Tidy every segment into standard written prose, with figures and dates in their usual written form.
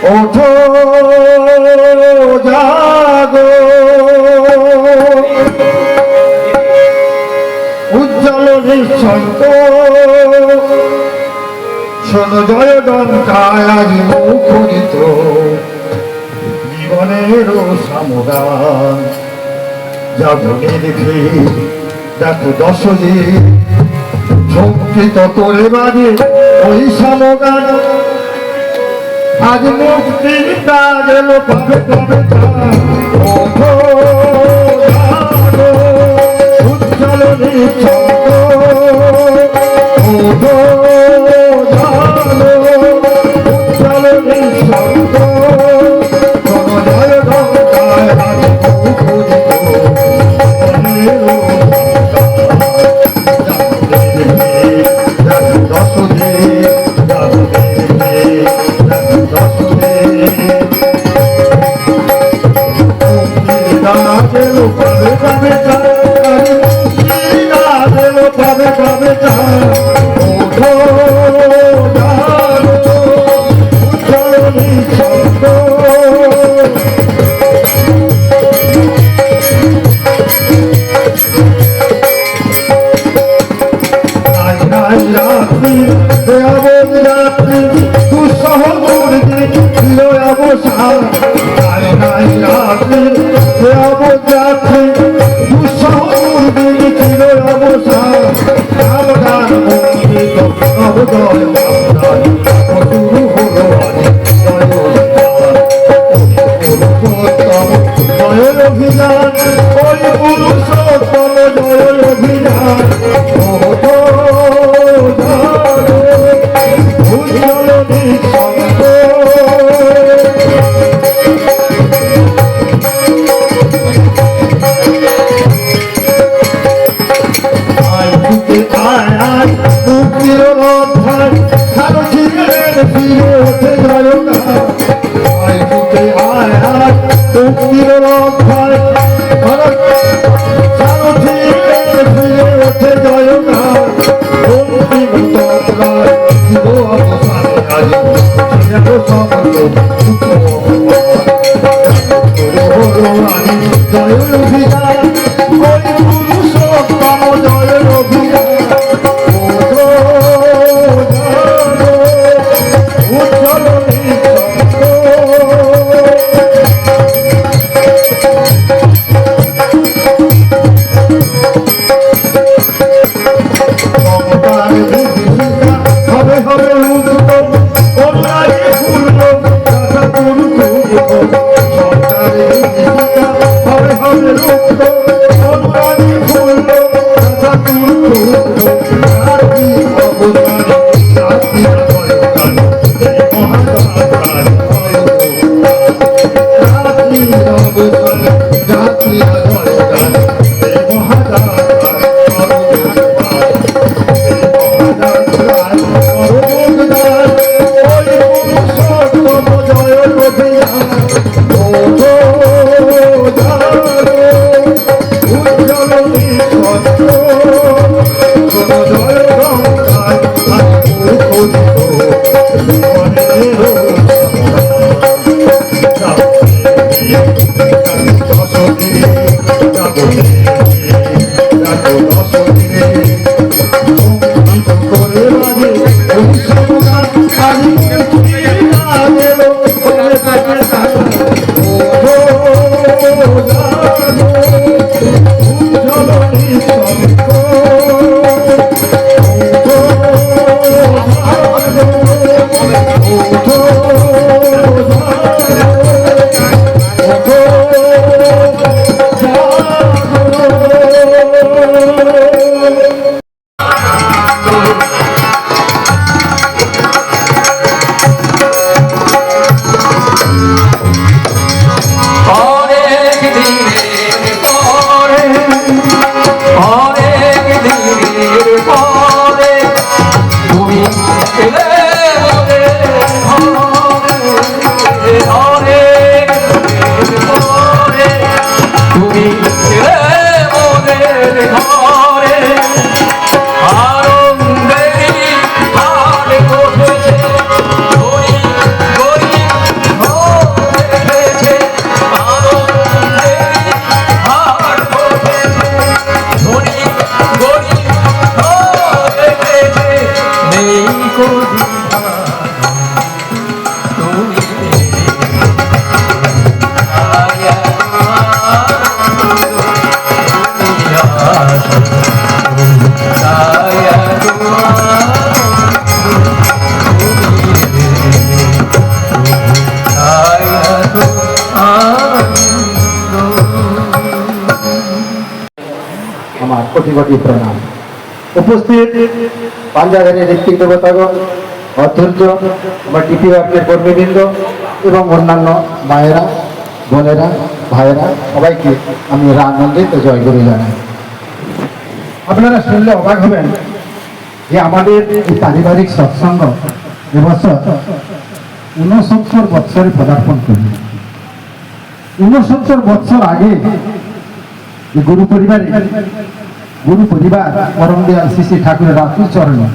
ওঠো জাগো উজ্জ্বল নিঃসন্ত শোনো জয় ডঙ্কায় আজ মুখরিত জীবনের সামগান জাগনে দেখে দেখো দশজে সংকৃত করে বাজে ওই সামগান আজ মুক্তির কাজ এলো পাবে পাবে ওঠো জাগো উজ্জ্বল নিঃসন্ত ওঠো জাগো উজ্জ্বল নিঃসন্ত শোনো জয় ডঙ্কায় আজ মুখরিত কোটি কোটি প্রণাম। উপস্থিত পাঞ্জাবের ঋত্বিক দেবতাগণ, অধৈর্য বা টিপি ওয়ার্কের কর্মীবৃন্দ এবং অন্যান্য মায়েরা, বোনেরা, ভাইয়েরা, সবাইকে আমি রানন্দিত জয়গুরু জানাই। আপনারা শুনলে অবাক হবেন যে আমাদের এই পারিবারিক সৎসঙ্গ এবছর 69 বৎসরে পদার্পণ করবে। 69 বৎসর আগে গুরু পরিবার পরম দয়াল শ্রী শ্রী ঠাকুরের রাতুল চরণে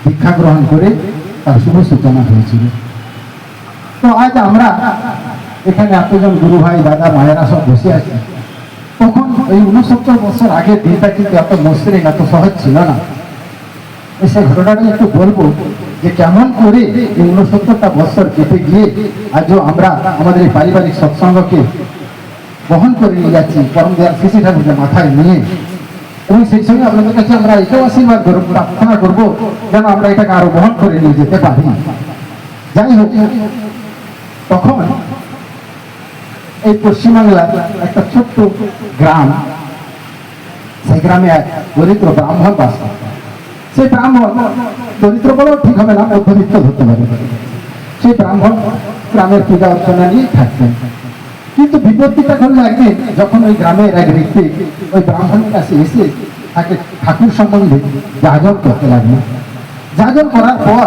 দীক্ষা গ্রহণ করে তার শুভ সূচনা হয়েছিল। তো আজ আমরা এখানে এতজন গুরু ভাই, দাদা, মায়েরা সব বসে আছি। তখন এই 69 বছর আগের দিনটা কিন্তু এত মসৃণ, এত সহজ ছিল না। সেই ঘটনাটা একটু বলবো যে কেমন করে এই 69টা বছর কেটে গিয়ে আজও আমরা আমাদের এই পারিবারিক সৎসঙ্গকে বহন করে নিয়ে যাচ্ছি পরম দয়াল শ্রী শ্রী ঠাকুরকে মাথায় নিয়ে। এবং সেই সঙ্গে আপনাদের কাছে আমরা এটাও আশীর্বাদ করবো, প্রার্থনা করবো যেন আমরা এটাকে আরো বহন করে নিয়ে যেতে পারি। যাই হোক, তখন এই পশ্চিমবাংলার একটা ছোট্ট গ্রাম, সেই গ্রামে এক দরিদ্র ব্রাহ্মণ বাস করত। সেই ব্রাহ্মণ, দরিদ্র বলেও ঠিক হবে না, মধ্যবিত্ত ধরতে পারে। সেই ব্রাহ্মণ গ্রামের পূজা অর্চনা নিয়ে থাকতেন। কিন্তু বিপত্তিটা ঘটল একদিন, যখন ওই গ্রামের এক ব্যক্তি ওই ব্রাহ্মণের কাছে এসে তাকে ঠাকুর সম্বন্ধে যাজন করতে লাগলো। যাজন করার পর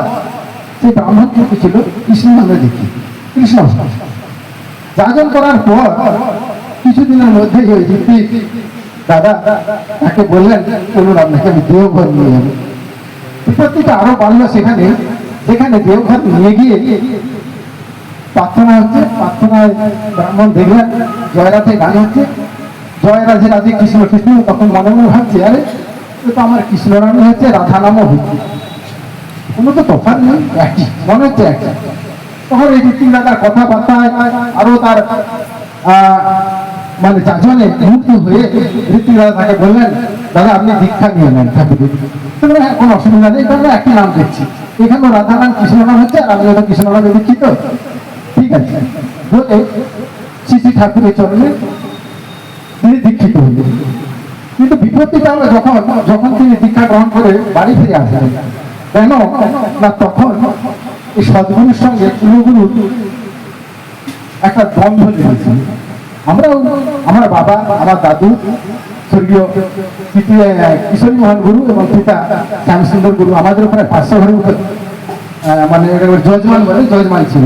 সেই ব্রাহ্মণ কিন্তু ছিল কৃষ্ণ নামে দেখি, কৃষ্ণ। যাজন করার পর কিছুদিনের মধ্যে ওই ব্যক্তি দাদা তাকে বললেন, চলুন আপনাকে আমি দেওঘর নিয়ে যাবো। বিপত্তিটা আরো বাড়লো সেখানে, যেখানে দেওঘর নিয়ে গিয়ে প্রার্থনা হচ্ছে। প্রার্থনায় ব্রাহ্মণ দেখলেন জয়রাধে গান হচ্ছে, জয়রাধে রাধে কৃষ্ণ কৃষ্ণ। তখন মনে মনে ভাবছে, আরে তো আমার কৃষ্ণ নামে হচ্ছে, রাধা নামও হচ্ছে, কোনো তো তফাৎ নেই, একই মনে হচ্ছে একই। তখন এই ঋত্বিক দাদার কথাবার্তায় আরো তার মানে যাজনে মুগ্ধ হয়ে ঋত্বিক দাদা তাকে বললেন, দাদা আপনি দীক্ষা নিয়ে নেন ঠাকুরের। হ্যাঁ, কোনো অসুবিধা নেই, কারণ একই নাম দেখছি, এখানেও রাধা নাম কৃষ্ণ নাম হচ্ছে, আর আমি হয়তো কৃষ্ণ নামে দেখছি, তো ঠিক আছে বলে শ্রী শ্রী ঠাকুরের চরণে তিনি দীক্ষিত হলেন। কিন্তু বিপত্তিটা হলো যখন তিনি দীক্ষা গ্রহণ করে বাড়ি ফিরে আসলেন, কেন না তখন এই সদ্গুরুর সঙ্গে কুলগুরু একটা দ্বন্দ্ব লেগেছিল। আমার বাবা, আমার দাদু স্বর্গীয় কিশোরী মোহন গুরু এবং পিতা শ্যামসুন্দর গুরু আমাদের উপরে 500 ঘরের উপর মানে জজমান বলে জজমান ছিল,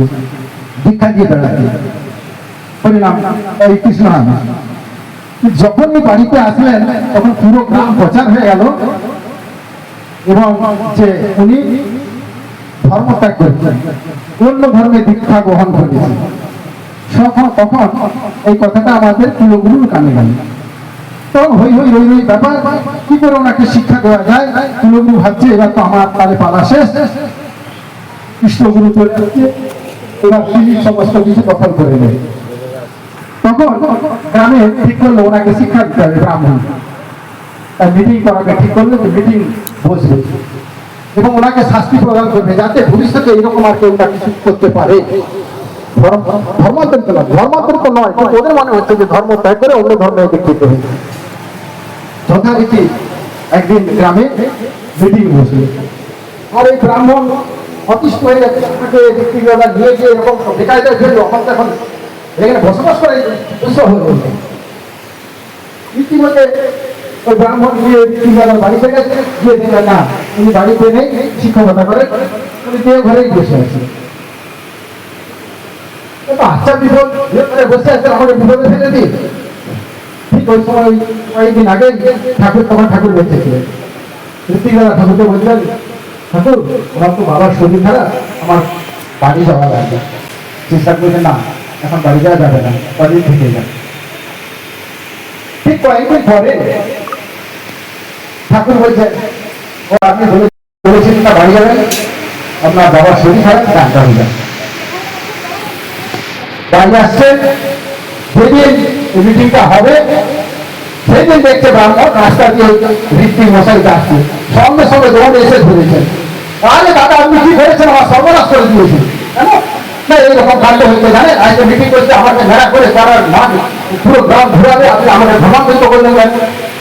দীক্ষা দিয়ে বেড়াতে পরিণাম এই কৃষ্ণ নামে। যখন এই বাড়িতে আসলেন তখন পুরো গ্রাম প্রচার হয়ে গেল এবং যে উনি ধর্মত্যাগ করেছেন, অন্য ধর্মে দীক্ষা গ্রহণ করেছেন। তখন এই কথাটা আমাদের কুলগুরুর কানে গেল। তখন হই ব্যাপার, কি করে ওনাকে শিক্ষা দেওয়া যায়। কুলগুরু ভাবছে এবার তো আমার তালে পালা শেষ, কৃষ্ণগুরু চলে যাচ্ছে, এবার তিনি সমস্ত কিছু দখল করে নেয়। তখন গ্রামে ঠিক করলো ওনাকে শিক্ষা দিতে হবে, ব্রাহ্মণ তার মিটিং করাকে ঠিক করলো, যে মিটিং বসবে এবং ওনাকে শাস্তি প্রদান করবে, যাতে ভবিষ্যতে এইরকম আর কেউ কিছু করতে পারে। ধর্মান্তরিত নয়, কিন্তু ওদের মনে হচ্ছে যে ধর্ম ত্যাগ করে অন্য ধর্মে দীক্ষিত হয়েছে। যথারীতি একদিন গ্রামে মিটিং বসবে, আর এই ব্রাহ্মণ অতিষ্ঠ হয়ে যাচ্ছে, তাকে দীক্ষিতরা নিয়ে গিয়ে এরকম বেকায়দায় ফেললো। এখন এখানে বসবাস করে ইতিমধ্যে ওই ব্রাহ্মণ গিয়ে দীক্ষিতদার বাড়িতে গেছে, গিয়ে দেখলেন না উনি বাড়িতে নেই, শিক্ষকতা করে, উনি দেওঘরেই বসে আছে। আচ্ছা বিপদ বসে আছে, আমাকে বিপদে ফেলে দিই। ঠিক ওই সময় কয়েকদিন আগে ঠাকুর বেঁচে ছিলেন। ঋত্বিক দাদা ঠাকুরকে বলছেন, ঠাকুর আমার তো বাবার শরীর খারাপ, আমার বাড়ি যাওয়া লাগবে। চেষ্টা করছে না, এখন বাড়ি যাওয়া যাবে না, কদিন থেকে যাবে। ঠিক কয়েকদিন পরে ঠাকুর বলছেন, ও আপনি বলেছেন না বাড়ি যাবেন, আপনার বাবার শরীর খারাপ, ডাক্তার হয়ে যাবে। বাড়ি আসছেন, যেদিন মিটিংটা হবে সেদিন দেখছে ব্রাহ্মণ রাস্তা দিয়ে ঋত্বিক মশাই যাচ্ছে, সঙ্গে সঙ্গে দৌড়ে এসে ধরেছেন। আরে দাদা আপনি কি করেছেন, আমার সর্বনাশ করে দিয়েছেন, না এইরকম কাণ্ড হইতে জানেন, আজকে মিটিং করতে আমাকে ঘেরা করে তারা মাঠ পুরো গ্রাম ঘুরাবে, আপনি আমাকে ভ্রমণান্তরিত করলেন।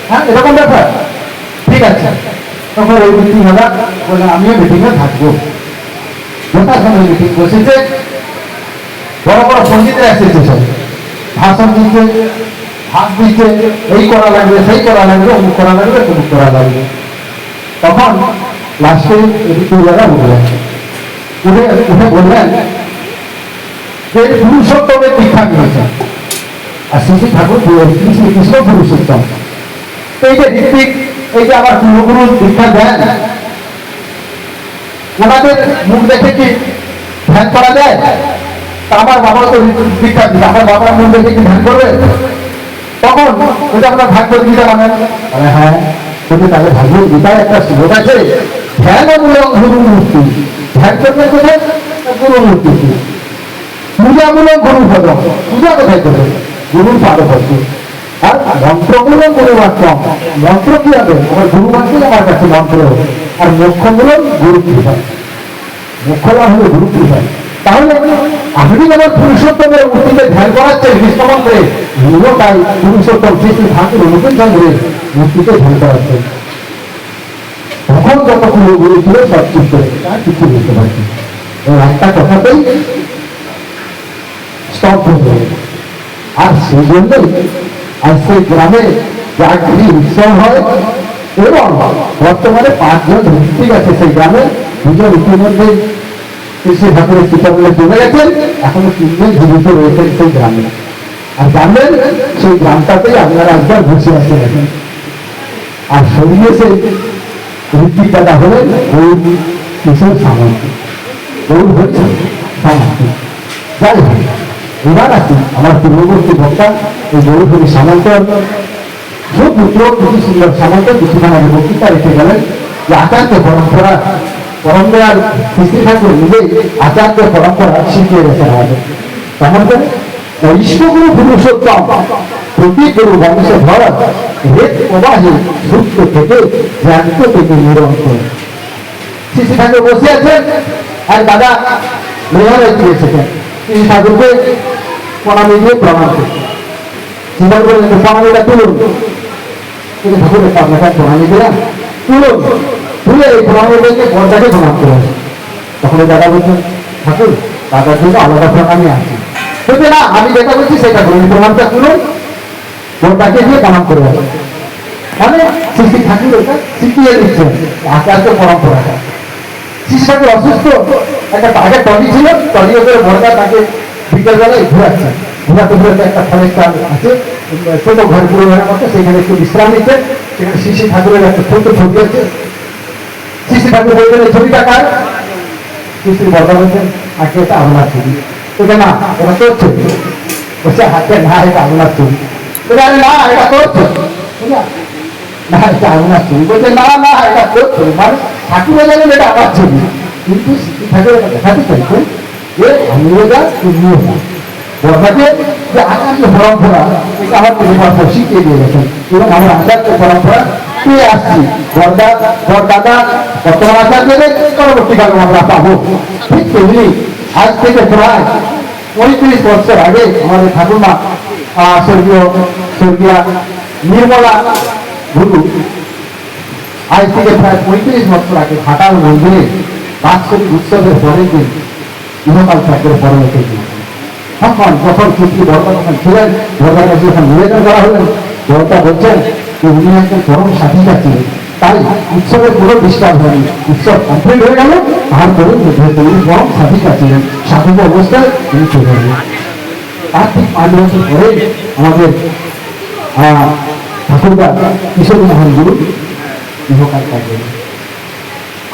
হ্যাঁ এরকম ব্যাপার, ঠিক আছে। তখন ওই মিটিং হলো, বলে আমিও মিটিংয়ে থাকবো। গোটা সময় মিটিং বসেছে, বড় বড় পণ্ডিতরা এসেছে, সব ভাষণ দিচ্ছে, হাত দিচ্ছে, এই করা লাগবে, সেই করা লাগবে, অমুক করা লাগবে, তমুক করা লাগবে। তখন লাস্টে ঋতুরা উঠলেন, উঠে উঠে বললেন যে পুরুষোত্তমের দীক্ষা নিয়েছেন। আর শ্রী শ্রী ঠাকুর শ্রীকৃষ্ণ পুরুষোত্তম। এই যে ঋত্বিক, এই যে আবার পূর্বগুরু দীক্ষা দেন, ওনাদের মুখ দেখে কি ধ্যান করা যায়? তা আমার বাবা তো দীক্ষা দিচ্ছে, আমার বাবার মুখ দেখে কি ধ্যান করবে? তখন ওই যে আপনার ভাগবত গীতা মানেন, হ্যাঁ কিন্তু তাহলে ভাগবত গীতায় একটা শ্লোক আছে, ধ্যানমূলক গুরু মূর্তি, ধ্যান করবে কোথায়? গুরু মূর্তি। পূজামূলক গুরু পদ, পূজা কোথায় করবে? গুরুর পাদপদ্ম। আর মন্ত্রমূলক গুরু মাত্র, মন্ত্র কি হবে? আমার গুরু মাত্রই আমার কাছে মন্ত্র। আর মোক্ষমূলক গুরু কৃপা, মোক্ষ লাভ হলো গুরু কৃপা। তাহলে আপনি যেমন পুরুষোত্তমের মূর্তিকে ধ্যান করাচ্ছেন কৃষ্ণমন্ত্রে, গুরু তাই পুরুষোত্তম শ্রী শ্রী ঠাকুর অনুকূল চন্দ্রের মূর্তিকে ধ্যান করাচ্ছেন। তখন যত গুরু ছিল সব চুপ করে, তার কিছু বুঝতে পারছি একটা কথাতেই স্তব্ধ হয়ে। আর সেই জন্যই আর সেই গ্রামে জাগরি উৎসব হয়, এবং বর্তমানে 5 জন ঋত্বিক আছে সেই গ্রামে। 2 জন ইতিমধ্যে শ্রী ঠাকুরের চিত্রগুলো জমে গেছেন, এখনো 3 জন জীবিত রয়েছেন সেই গ্রামে। আর জানবেন সেই গ্রামটাতেই আপনারা একবার বসে আসে গেছেন। আর সরিয়ে সেই ঋত্বিক দাদা হলেন গৌর কিশোর সামন্ত, গৌর হচ্ছে সামন্ত। যাই হোক, এবার আসি আমার পূর্ববর্তী বক্তা এই গৌরহরি সামন্ত, সুপুত্র কিছু সুন্দর সামন্ত কিছুক্ষণ আগে বক্তৃতা রেখে গেলেন যে আচার্য পরম্পরা, পরম্পরার শ্রী ঠাকুর নিজেই আচার্য পরম্পরা শিখিয়ে গেছেন আমাদের। তেমন করে ইষ্টগুরু পুরুষোত্তম প্রতি গুরু বংশ ধর রেত প্রবাহে সুস্থ থেকে জ্ঞান্ত থেকে নিরন্তর। শ্রী ঠাকুর বসে আছেন, আর দাদা মেঘালয় দিয়েছেন শ্রী ঠাকুরকে প্রণামী দিয়ে প্রণাম করছেন। জীবন বললেন প্রণামীটা তুলুন। তিনি ঠাকুরের আপনাকে প্রণামী দিলাম, তুলুন, তুলে এই প্রণামীটাকে পর্দাকে প্রণাম করে। তখন দাদা বলছেন ঠাকুর দাদার জন্য আলাদা প্রণামী আছে। বলছে না, আমি যেটা বলছি সেটা করুন, প্রণামটা তুলুন, পর্দাকে দিয়ে প্রণাম করে আসুন। মানে শ্রী শ্রী ঠাকুর এটা শিখিয়ে দিচ্ছেন আচার্য পরম্পরাটা। শ্রী ঠাকুর অসুস্থ, একটা আগে টলি ছিল, টলিও করে বড়দা তাকে বিকেলবেলায় ঘুরাচ্ছেন। ঘুরাতে ঘুরাতে একটা ফলের চাল আছে, ছোট ঘর পুরো ঘরের মতো, সেখানে একটু বিশ্রাম নিচ্ছেন। সেখানে শ্রী শ্রী ঠাকুরের একটা ছোট ছবি আছে। শ্রী শ্রী ঠাকুর বলছেন এই ছবিটা কার? শ্রী শ্রী বড়দা বলছেন আজকে এটা আপনার ছবি। বলছে না এটা তোর ছবি। বলছে হাতে না এটা আপনার ছবি। বলছে আরে না এটা তোর ছবি, না এটা আপনার ছবি। বলছে না না এটা তোর ছবি, মানে ঠাকুরের জানেন এটা আমার ছবি, কিন্তু শ্রী ঠাকুরের দেখাতে চাইছেন যে আমিও যা তুমিও যা। বড়দাকে যে আচার্য পরম্পরা এটা আমার পরিবার শিখিয়ে দিয়ে গেছেন, এবং আমরা আচার্য পরম্পরা পেয়ে আসছি। বড়দাদা বর্তমান আচার্যদের পরবর্তীকালে আমরা পাবো। ঠিক তেমনি আজ থেকে প্রায় 35 বছর আগে আমাদের ঠাকুরমা স্বর্গীয়া নির্মলা গুরু আজ থেকে প্রায় 35 বছর আগে ঘাটাল মন্দিরে বাৎসরিক উৎসবের পরের দিন ইহকাল ত্যাগের পরে রেখে দিয়েছেন। তখন যখন চুক্তি বড়দা তখন ছিলেন, বড়দার কাছে যখন নিবেদন করা হলেন, বড়দা বলছেন যে উনি একজন পরম সাধিকা ছিলেন, তাই উৎসবের পুরো ডিস্টার্ব হয়নি। উৎসব কমপ্লিট হয়ে গেল, তারপরে তিনি পরম সাধিকা ছিলেন, সাধিকা অবস্থায় তিনি চলে গেলেন। তার ঠিক 5 বছর পরে আমাদের ঠাকুরদা কিশোর মোহন গুরু ইহকাল ত্যাগ করলেন।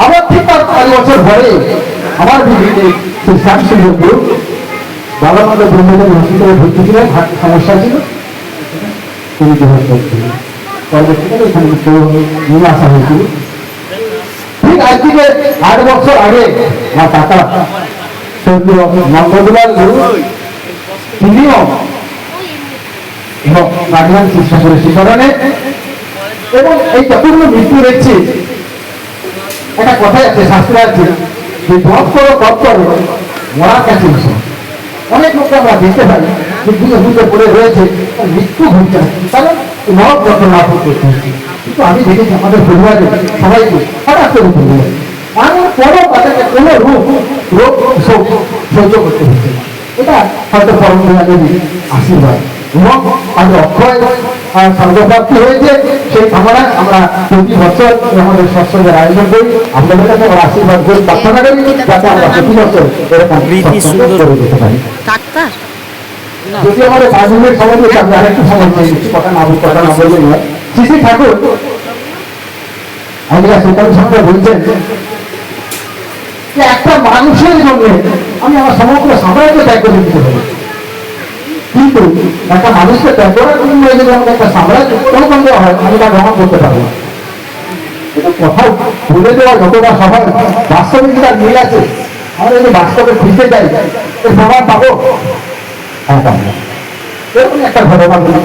আবার ঠিক তার 5 বছর পরে আমার দিদিকে শ্রী শ্যামসুন্দর গুরু বাবামাতা ব্রহ্মদেব হসপিটালে ভর্তি ছিলেন, হার্ট সমস্যা ছিল, তিনি দেহ করছিলেন। পরবর্তীকালে এখানে নিয়ে আসা হয়েছিল। ঠিক আজ থেকে 8 বছর আগে আমার কাকা স্বর্গীয় নন্দদুলাল গুরু তিনিও রাজধানী চেষ্টা করে সে কারণে, এবং এই চতুর্থ মৃত্যু দেখছি একটা কথাই আছে, শাস্ত্রে আছে যে জপ করো তপ করো মরার কাছে এসো। অনেক লোককে আমরা দেখতে পাই যে বুঝে বুঝে পড়ে রয়েছে, মৃত্যু ঘটছে না, কারণ মহৎ যন্ত্রণা লাভ করতে হচ্ছে। কিন্তু আমি দেখেছি আমাদের পরিবারে সবাইকে হঠাৎ করে ভুলে যায়, মানে কোনো তাদেরকে কোনো রোগ সহ্য করতে হচ্ছে না। এটা হয়তো পরম দয়ালুর আশীর্বাদ এবং আমাদের অক্ষয় স্বর্গপ্রাপ্তি হয়েছে। সেই কামনায় আমরা প্রতি বছর আমাদের সৎসঙ্গের আয়োজন করি, আপনাদের কাছে আমরা আশীর্বাদ করি, প্রার্থনা করি যাতে আমরা প্রতি বছর এরকম সৎসঙ্গ করে যেতে পারি। ডাক্তার যদি আমাদের 5 মিনিট সময় দিয়েছে, আমি আরেকটু সময় নিয়ে নিচ্ছি, কথা না বললে নয়। শ্রী ঠাকুর আজকে সেটার সঙ্গে বলছেন যে একটা মানুষের জন্য আমি আমার সমগ্র সাম্রাজ্য ত্যাগ করে দিতে পারি, কিন্তু একটা মানুষকে ত্যাগ করার জন্য যদি আমাকে একটা সাম্রাজ্য কোনো দেওয়া হয়, আমি তা গ্রহণ করতে পারবো না। এটা কোথাও বলে দেওয়া যতটা সবাই বাস্তবে কি তার মিল আছে? আমরা যদি বাস্তবে ফিরতে যাই এর প্রমাণ পাবো? হ্যাঁ পাবো। এরকম একটা ঘটনা বলি।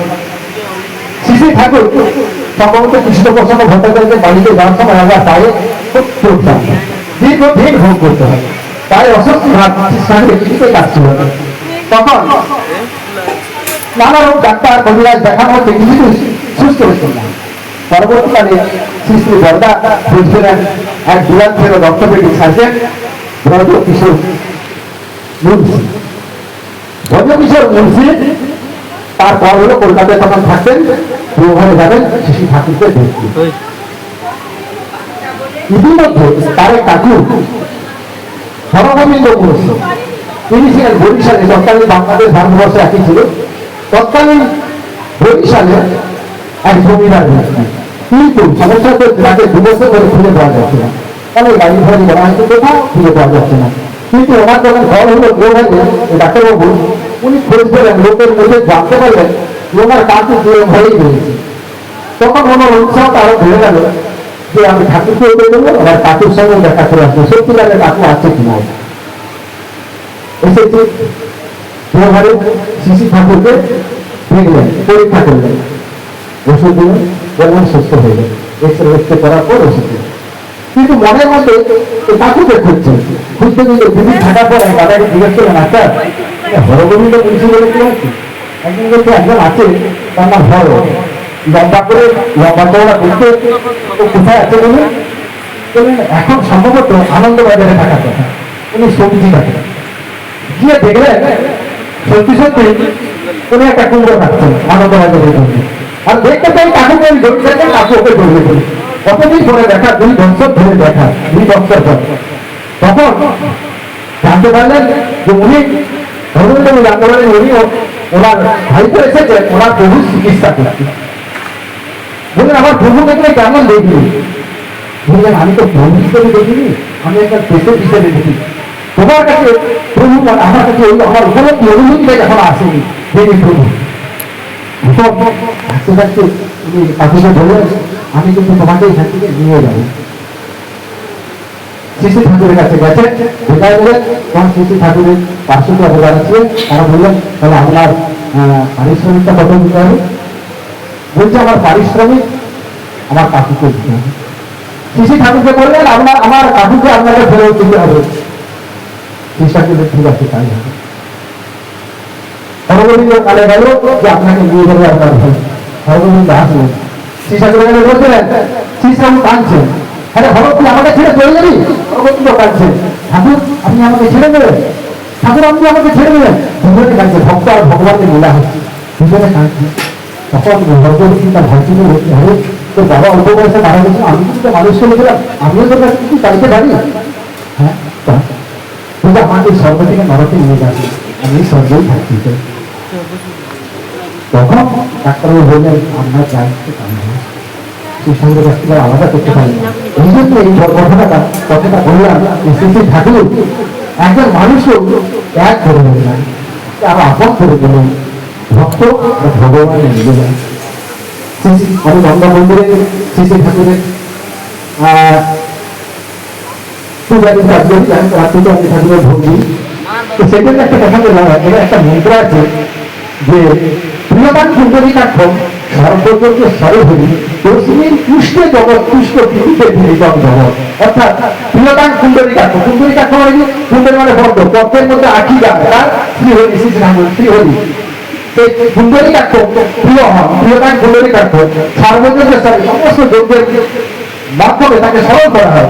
শ্রী ঠাকুর সম্ভবত কৃষ্ণপ্রসন্ন ভট্টাচার্যের বাড়িতে যাওয়ার সময় আমরা পায়ে খুব চলতাম, দীর্ঘদিন ভোগ করতে হয়, তাই অসুস্থ সঙ্গে কিছুতেই কাটছিল না। তখন নানা রকম ডাক্তার কবিরাজ দেখানো হচ্ছে, কিছু সুস্থ হচ্ছেন না। পরবর্তীকালে শ্রী শ্রী বরদা বুঝলেন এক দুরান্তের রক্তপেটি সার্জেন ব্রজকিশোর মুন্সি। ব্রজকিশোর মুন্সি তারপর হলো কলকাতায় তখন থাকতেন, ওখানে যাবেন শ্রী ঠাকুরকে দেখতে। ইতিমধ্যে তার এক কাকু হরগোবিন্দ মুন্সি, তিনি ছিলেন বরিশালে, তৎকালীন বাংলাদেশ ভারতবর্ষ একই ছিল, তৎকালীন বরিশালে এক জমিদার ব্যক্তি। কিন্তু সমস্যা হচ্ছে তাকে 2 বছর ধরে খুঁজে পাওয়া যাচ্ছে না, অনেক গাড়ি ফাড়ি বলা হচ্ছে, কোথাও খুঁজে পাওয়া যাচ্ছে না। কিন্তু ওনার যখন ঘর হলো ডাক্তারবাবু, উনি খোঁজ পেলেন, লোকের মধ্যে জানতে পারলেন ওনার কাকু হয়েই রয়েছে। তখন ওনার উৎসাহটা আরো বেড়ে গেল যে আমি ঠাকুরকে এগিয়ে দেবো, আবার কাকুর সঙ্গে দেখা করে আসবো, সত্যিকারের কাকু আছে কিনা। এসেছে ঘরে শ্রী ঠাকুরকে দেখলেন, পরীক্ষা করলেন, ওষুধ দিলেন, বললেন সুস্থ হয়ে গেল। এক্সরে করার পর ওষুধ দিলেন। কিন্তু মনের মধ্যে ঠাকুরকে খুঁজছে, খুঁজতে কিন্তু দিদি থাকার পর দাদাকে জিজ্ঞেস করলেন, আচ্ছা হরগোবিন্দ মুন্সি বলে কি আছে? একজন বলছে একজন আছে, তার নাম হর, লম্বা করে লম্বা চওড়া করতে, ও কোথায় আছে বলে? এখন সম্ভবত আনন্দবাজারে থাকার কথা, উনি সবজি কাটে। গিয়ে দেখলেন সত্যি সত্যি উনি একটা কুমড়ো কাটছেন আনন্দবাজারের জন্য। আর দেখতে পাই কাকুকে কাকু ওকে ধরবে বলে, কতদিন পরে দেখা, 2 বছর ধরে দেখা, 2 বছর পর। তখন জানতে পারলেন যে উনি জানতে পারলেন উনি ওনার ভাইপো এসেছেন ওনার বহু চিকিৎসা করতে। বললেন আমার প্রভু দেখলে কেমন দেখলি? বললেন আমি তো প্রভু হিসেবে দেখিনি, আমি একটা পেশেন্ট হিসেবে দেখি। তোমার কাছে প্রভু আমার কাছে আমার উপলব্ধি অনুভূতিটা যখন আসেনি, দেখি প্রভু। থাকতে থাকতে উনি কাকুকে বললেন আমি কিন্তু তোমাকে এখান থেকে নিয়ে যাবো। শ্রী ঠাকুরের কাছে গেছে, বোঝায় বলেন তখন শ্রী ঠাকুরের পার্শ্বতে অবদান আছে। তারা বললেন তাহলে আপনার পারিশ্রমিকটা কত দিতে হবে? বলছে আমার পারিশ্রমিক আমার কাকুকে দিতে হবে। শ্রী ঠাকুরকে বললেন আমার কাকুকে আপনাকে ফেরত দিতে হবে। শ্রী ঠাকুরের ঠিক আছে, তাই হবে। হরগোবিন্দ কালে গেল যে আপনাকে নিয়ে যাবে আপনার ভাই। হরগোবিন্দ আসলেন, শ্রী ঠাকুরের কাছে বলছিলেন, শ্রী ঠাকুর কাঁদছেন, হ্যাঁ হর তুই আমাকে ছেড়ে চলে যাবি? হরগোবিন্দ কাঁদছেন, ঠাকুর আপনি আমাকে ছেড়ে দেবেন? ঠাকুর আপনি আমাকে ছেড়ে দেবেন? দুজনে কাঁদছে, ভক্ত আর ভগবানের লীলা হচ্ছে, দুজনে কাঁদছে। তখন হরগোবিন্দ তার ভাইকে বলছে, আরে তোর বাবা অল্প বয়সে মারা গেছে, আমি কিন্তু মানুষ করে গেলাম, আমিও তোর কাছে কিছু চাইতে পারি? হ্যাঁ কিন্তু আমাকে স্বর্গ থেকে নরকে নিয়ে যাবে, আমি স্বর্গেই থাকতে চাই। তখন ডাক্তারবাবু বললেন আপনার চাইতে সেই সঙ্গে ব্যক্তিরা আলাদা করতে পারি। এই জন্য এই কথাটা বললাম, শ্রী ঠাকুর একজন মানুষও ত্যাগ করে নিলেন, আরো আপন করে দিলেন, ভক্ত ভগবানের নিয়ে যান। আমি গঙ্গা মন্দিরে শ্রী ঠাকুরের ঠাকুরের ভঙ্গি, তো সেখানে একটা কথা বললাম, এটা একটা মন্ত্র আছে যে প্রিয়বান সুন্দরী কাঠম সর্বযোগ্য সরহরি তসমিন পুষ্পে জগৎ পুষ্প পৃথিবীতে নির্গম জগৎ। অর্থাৎ প্রিয়বান সুন্দরী কাঠ, সুন্দরী কাঠ মানে কি? সুন্দরী মানে পদ্ম, পদ্মের মধ্যে আঁকি গান, তার শ্রীহরি, শ্রী ঠাকুর শ্রীহরি। সেই কুণ্ডলী কাক্ষ প্রিয় হন, প্রিয়তায় কুণ্ডলী কাক্ষ সার্বজনীন সমস্ত যজ্ঞের মাধ্যমে তাকে স্মরণ করা হয়।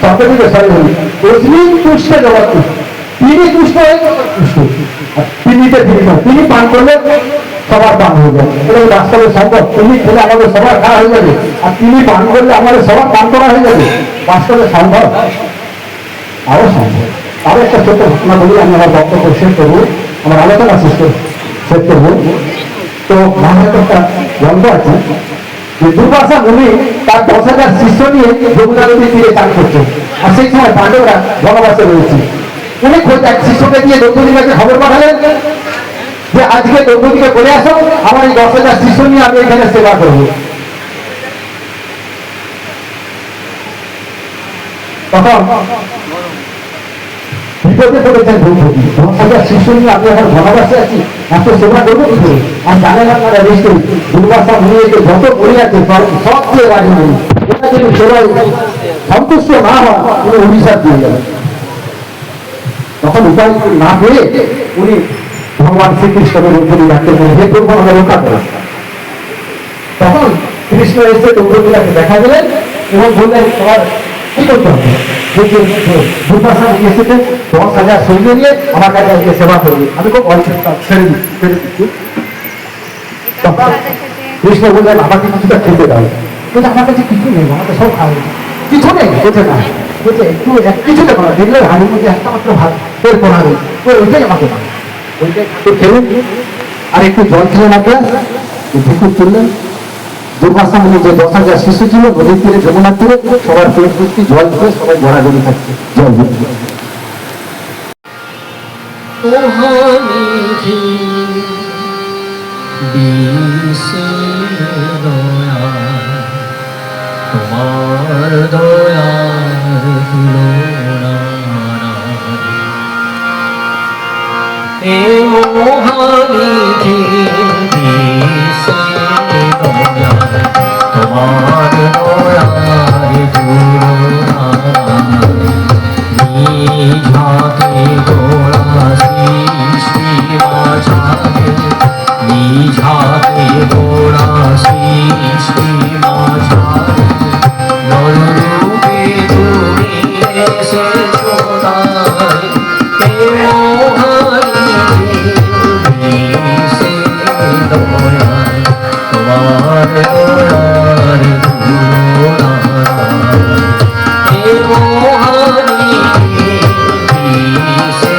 সর্বদিকে সরি বলি অগ্নি তুষ্ট জগৎ তুষ্ট, তিনি তুষ্ট হয়ে জগৎ তুষ্ট। তিনিতে তিনি নয়, তিনি পান করলে সবার পান হয়ে যাবে, এটা বাস্তবে সম্ভব। তিনি খেলে আমাদের সবার খাওয়া হয়ে যাবে, আর তিনি পান করলে আমাদের সবার পান করা হয়ে যাবে, বাস্তবে সম্ভব? আরো সম্ভব। আরো একটা ছোট্ট ঘটনা বলি, আমি আমার বক্তব্য শেষ করবো, আমার আলোচনা শেষ করবো। তো মহাভারত একটা গল্প আছে যে দুর্বাসা মুনি তার 10,000 শিষ্য নিয়ে যমুনা নদীর তীরে চান করছে, আর সেই সময় পাণ্ডবরা বনবাসে রয়েছে। উনি খোঁজ এক শিষ্যকে দিয়ে দ্রৌপদীর কাছে খবর পাঠালেন যে আজকে দ্রৌপদীকে বলে আসো আমার এই 10,000 শিষ্য নিয়ে আমি এখানে সেবা করবো। তখন বিপদে পড়েছেন দ্রৌপদী, 10,000 শিষ্য নিয়ে আমি এখন বনবাসে আছি, এত সেবা করবো কি করে? আর জানেন আপনারা নিশ্চয়ই দুর্বাসা মুনিকে যত বলি আছে সবচেয়ে রাজি মুনি, এটা যদি সবাই সন্তুষ্ট না হয় উনি অভিশাপ দিয়ে যাবেন। তখন উপায় না পেয়ে উনি ভগবান শ্রীকৃষ্ণকে দ্রৌপদী ডাকতে বলেন, হে প্রভু আমাকে রক্ষা করেন। তখন কৃষ্ণ এসে দ্রৌপদীকে দেখা গেলেন এবং বললেন তোমার কি করতে হবে? দুর্বাসা এসেছে 10,000 সৈন্য নিয়ে আমার কাছে আজকে সেবা করবে, আমি খুব অল্প ছেড়ে দিচ্ছি। কৃষ্ণ বললেন আমাকে কিছুটা খেতে দাও, কিন্তু আমার কাছে কিছু নেই, আমাকে সব খাওয়া কিছু নেই, বলছে না, বলছে একটু কিছু দেবো না, দেখলে হাড়ির মধ্যে একটা মাত্র ভাত বের করা হবে, ওইটাই আমাকে না, ওইটাই একটু খেলেন আর একটু জল খেলেন, আপনার ঢুকুর তুললেন। দুর্বাসা মুনি যে 10,000 শিশু ছিল নদীর তীরে যমুনার তীরে সবার পেট ভর্তি জল খেয়ে সবাই গড়াগড়ি থাকছে, জল দিচ্ছে। তোমার দয়ার তুলনা এ মোহানিধি দিশে দয়া, তোমার দয়ার তুলনা নিঝাতে গোড়া সৃষ্টি মাঝাতে, নিঝাতে গোড়া সৃষ্টি মাঝাতে নররূপে তুমি এসেছো তাই, হে মোহানিধি দিশে দয়া, তোমার দয়ার তুলনা হে মোহানিধি দিশে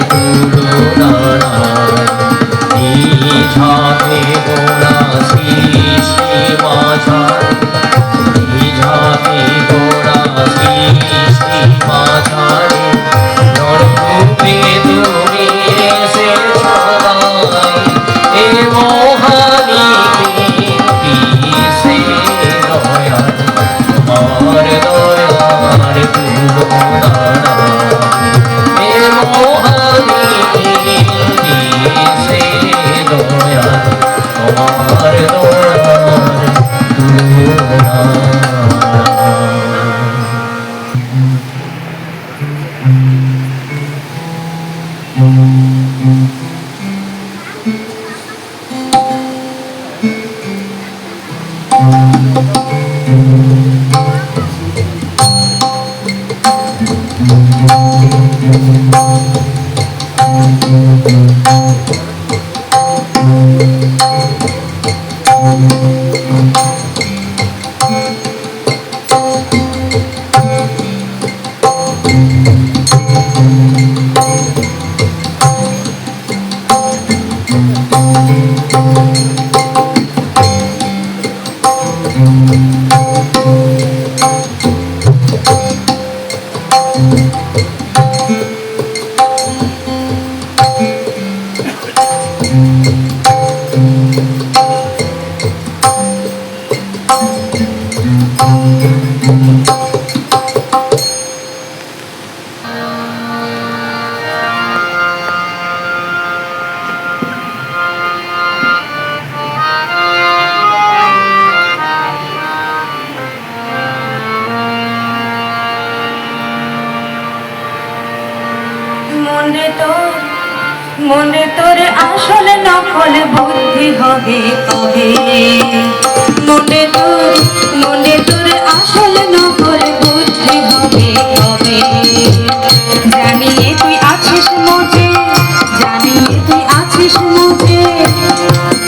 তুলনা নিঝাতে গোড়া সৃষ্টি মাঝার নিঝাতে গোড়া সৃষ্টি মাঝারে নররূপে তুমি এসে ছড়াই এ মহানীতি সে দয়াল তোমার দয়ার তুলনা এ মহানীতি সে দয়াল তোমার দয়ার তুলনা মনে তোর আসলে নকল বুদ্ধি হবে কবে মনে তোর আসলে নকল বুদ্ধি হবে কবে জানিয়ে তুই আছিস মজে জানিয়ে তুই আছিস মজে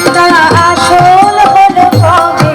তারা আসল হলো কবে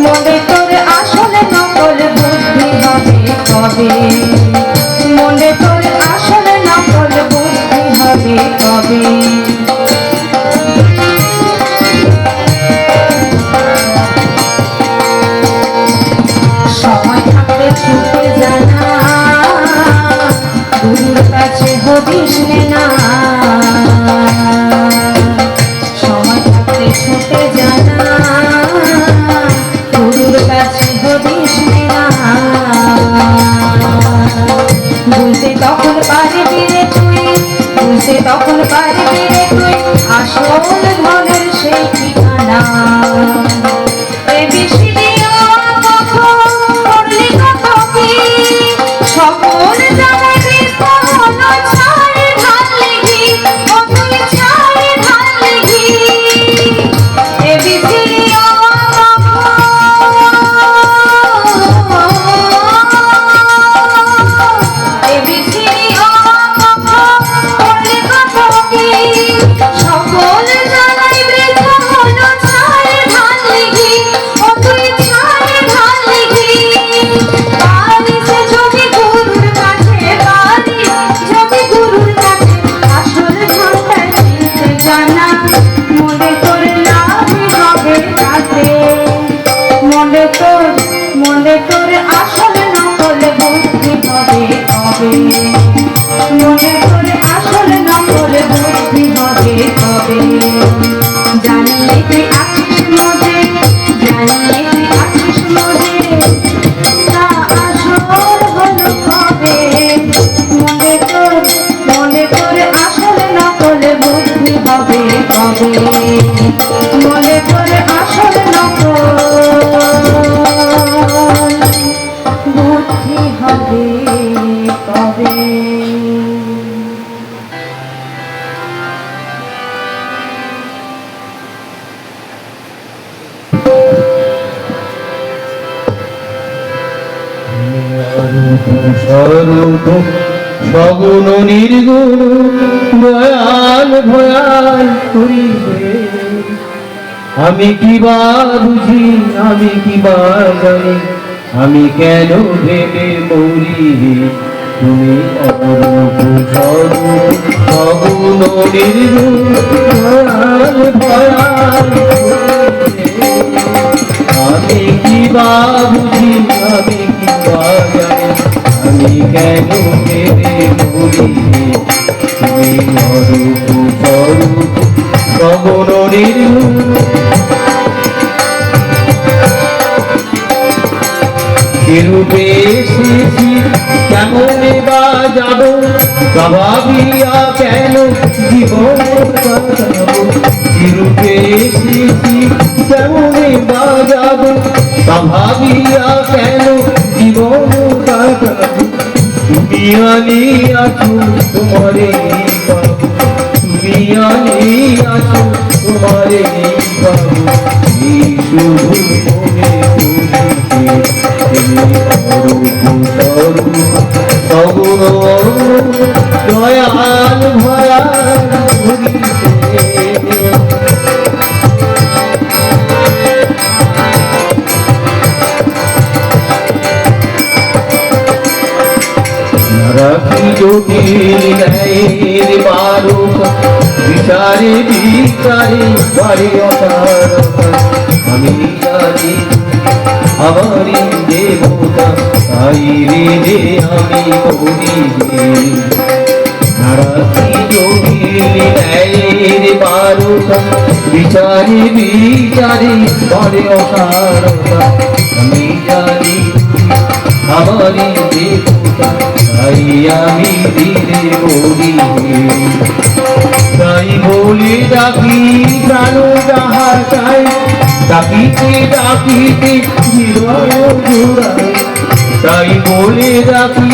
মনে তোর আসলে নকল বুদ্ধি হবে কবে মনে তোর আসলে নকল বুদ্ধি হবে কবে সময় থাকতে ছুটে জানা গুরুর কাছে হদিস না সময় থাকতে ছুটে জানা গুরুর কাছে হদিস না বুঝতে তখন পারবি রে তুই বুঝতে তখন পারবি রে তুই আসল ধনের সেই ঠিকানা সকল জায়গায় ছাড়ে ঢাল লেগি ও তুই ছাড়ে ঢাল লেগি মনে তোর আসলে নকল বুদ্ধি হবে কবে মনে তোর আসলে নকল বুদ্ধি হবে কবে জানিয়ে তুই আছিস মজে জানিয়ে তুই আছিস মজে তা কবে মনে করে আসল নকল বুদ্ধি হবে কবে স্বরূপ সগুণ নির্গুণ দয়াল ভয়াল করিবে আমি কি বা বুঝি আমি কি বা জানি আমি কেন ভেবে মরি তুমি অরূপ স্বরূপ সগুণ নির্গুণ দয়াল ভয়াল করিবে আমি কি বা বুঝি আমি কি বা জানি আমি কেন ভেবে মরি তুমি অরূপ স্বরূপ সগুণ নির্গুণ রূপে এসেছি কেমন বা যাব ভাবিয়া কেন জীবন কাটাবো রূপে এসেছি কেমন বা যাব ভাবিয়া কেন জীবন কাটাবো তুমি আনি আছো তোমারে পাবো তুমি আনি আছো তোমারে পাবো এই শুধু মনে দয়াল ভয়াল রাখি জটিল ন্যায়ের বারুক বিচারে বিচারে বাড়ি অসার আমি জানি আমারি দেবতা তাই রে আমি করি নারাকি জটিল ন্যায়ের বারুক বিচারে বিচারে বাড়ি অসার আমি জানি আমারি দেবতা তাই আমি দিলে বলি তাই বলি ডাকি প্রাণ যাহা চাই ডাকিতে ডাকিতে হৃদয় জোড়াই তাই বলে ডাকি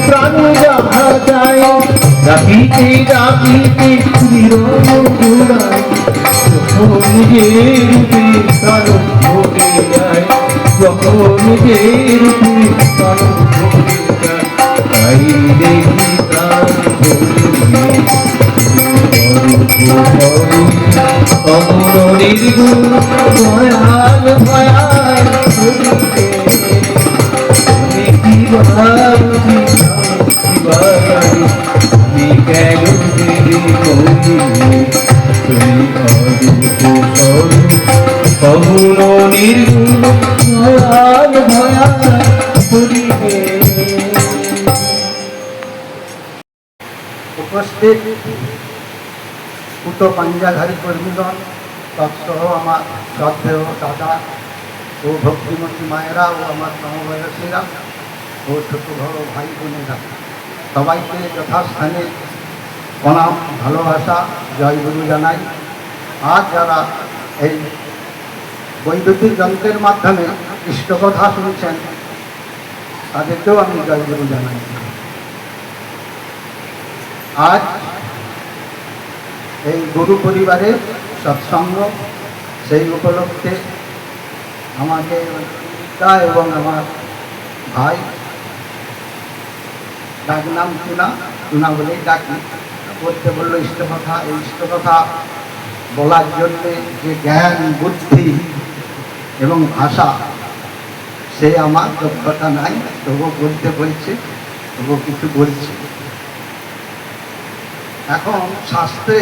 প্রাণ যাহা চাই ডাকিতে ডাকিতে হৃদয় জোড়াই যখন যে রূপে প্রাণ ভরে যায় যখন যে রূপে প্রাণ ভরে যায় তাই দেখি প্রাণ অমর নির্গুণ ভয়াল ভয়াল আমি কি ভাবি আমি কেন দেবে তুমি অমর নির্গুণ ভয়াল ভয়াল করিবে উপস্থিত উত পাঞ্জাধারী কর্মীগণ তৎসহ আমার শ্রদ্ধেয় দাদা ও ভক্তিমতী মায়েরা ও আমার সমবয়সীরা ও ছোট বড় ভাই বোনেরা সবাইকে যথাস্থানে প্রণাম ভালোবাসা জয়গুরু জানাই। আজ যারা এই বৈদ্যুতিক যন্ত্রের মাধ্যমে ইষ্টকথা শুনছেন তাদেরকেও আমি জয়গুরু জানাই। আজ এই গুরু পরিবারের সৎসঙ্গ সেই উপলক্ষে আমাকে পিতা এবং আমার ভাই ডাক নাম টুনা বলেই ডাকি করতে বললো ইষ্টকথা। এই ইষ্টকথা বলার জন্যে যে জ্ঞান বুদ্ধি এবং ভাষা সে আমার দক্ষতা নাই, তবুও বলতে বলছে, তবুও কিছু বলছে। এখন শাস্ত্রে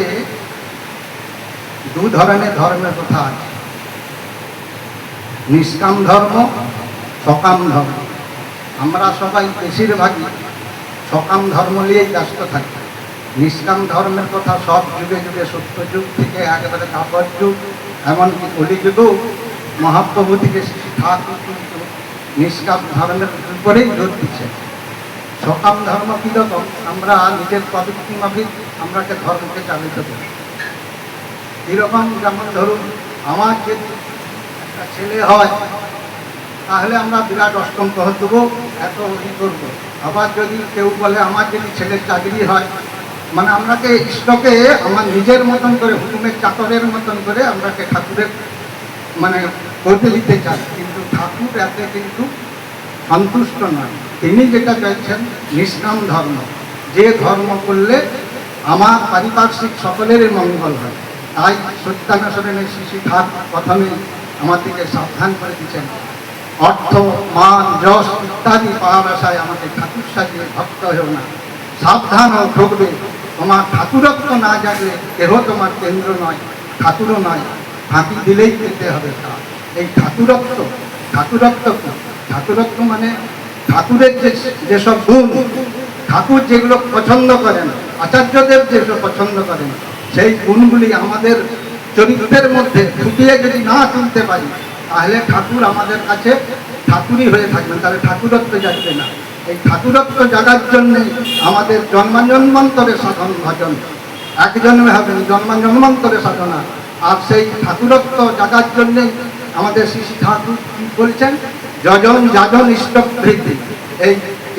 দু ধরনের ধর্মের কথা আছে, নিষ্কাম ধর্ম, সকাম ধর্ম। আমরা সবাই বেশিরভাগই সকাম ধর্ম নিয়েই ব্যস্ত থাকি। নিষ্কাম ধর্মের কথা সব যুগে যুগে সত্যযুগ থেকে একেবারে তাপর যুগ এমনকি কলিযুগেও মহাপ্রভু থেকে ঠাকুর কিন্তু নিষ্কাম ধর্মের উপরেই জোর দিচ্ছে। সকাম ধর্ম কীরকম? আমরা নিজের প্রবৃত্তি মাফিক আমরাকে ধর্মকে চালিত করি। এইরকম যেমন ধরুন আমার যদি একটা ছেলে হয় তাহলে আমরা বিরাট অষ্টম প্রহর দেবো, এত ই করবো। আবার যদি কেউ বলে আমার যদি ছেলের চাকরি হয়, মানে আমরাকে ইষ্টকে আমার নিজের মতন করে হুকুমের চাকরের মতন করে আমরাকে ঠাকুরের মানে করতে দিতে চাই, কিন্তু ঠাকুর এতে কিন্তু সন্তুষ্ট নয়। তিনি যেটা চাইছেন নিষ্কাম ধর্ম, যে ধর্ম করলে আমার পারিপার্শ্বিক সকলেরই মঙ্গল হয়। তাই সত্যানুসরণের শিশু ঠাকুর প্রথমে আমাদেরকে সাবধান করে দিচ্ছেন, অর্থ মান যশ ইত্যাদি পাওয়ার আশায় আমাকে ঠাকুর সাজিয়ে ভক্ত হয়েও না, সাবধান ও ঠকবে। তোমার ঠাকুরত্ব না জাগলে কেহ তোমার কেন্দ্র নয়, ঠাকুরও নয়, ফাঁকি দিলেই পেতে হবে তা। এই ঠাকুরত্ব, ঠাকুরত্ব কি? ঠাকুরত্ব মানে ঠাকুরের যেসব গুণ, ঠাকুর যেগুলো পছন্দ করেন, আচার্যদেব যেগুলো পছন্দ করেন, সেই গুণগুলি আমাদের চরিত্রের মধ্যে ফুটিয়ে যদি না তুলতে পারি, তাহলে ঠাকুর আমাদের কাছে ঠাকুরই হয়ে থাকবেন, তাহলে ঠাকুরত্ব জাগবে না। এই ঠাকুরত্ব জাগার জন্যে আমাদের জন্মান্তরে সাধন ভজন, এক জন্মে হবে না, জন্মান্তরে সাধনা। আর সেই ঠাকুরত্ব জাগার জন্যে আমাদের শ্রী শ্রী ঠাকুর কি বলছেন, যজন যাজন ইষ্টভৃতি। এই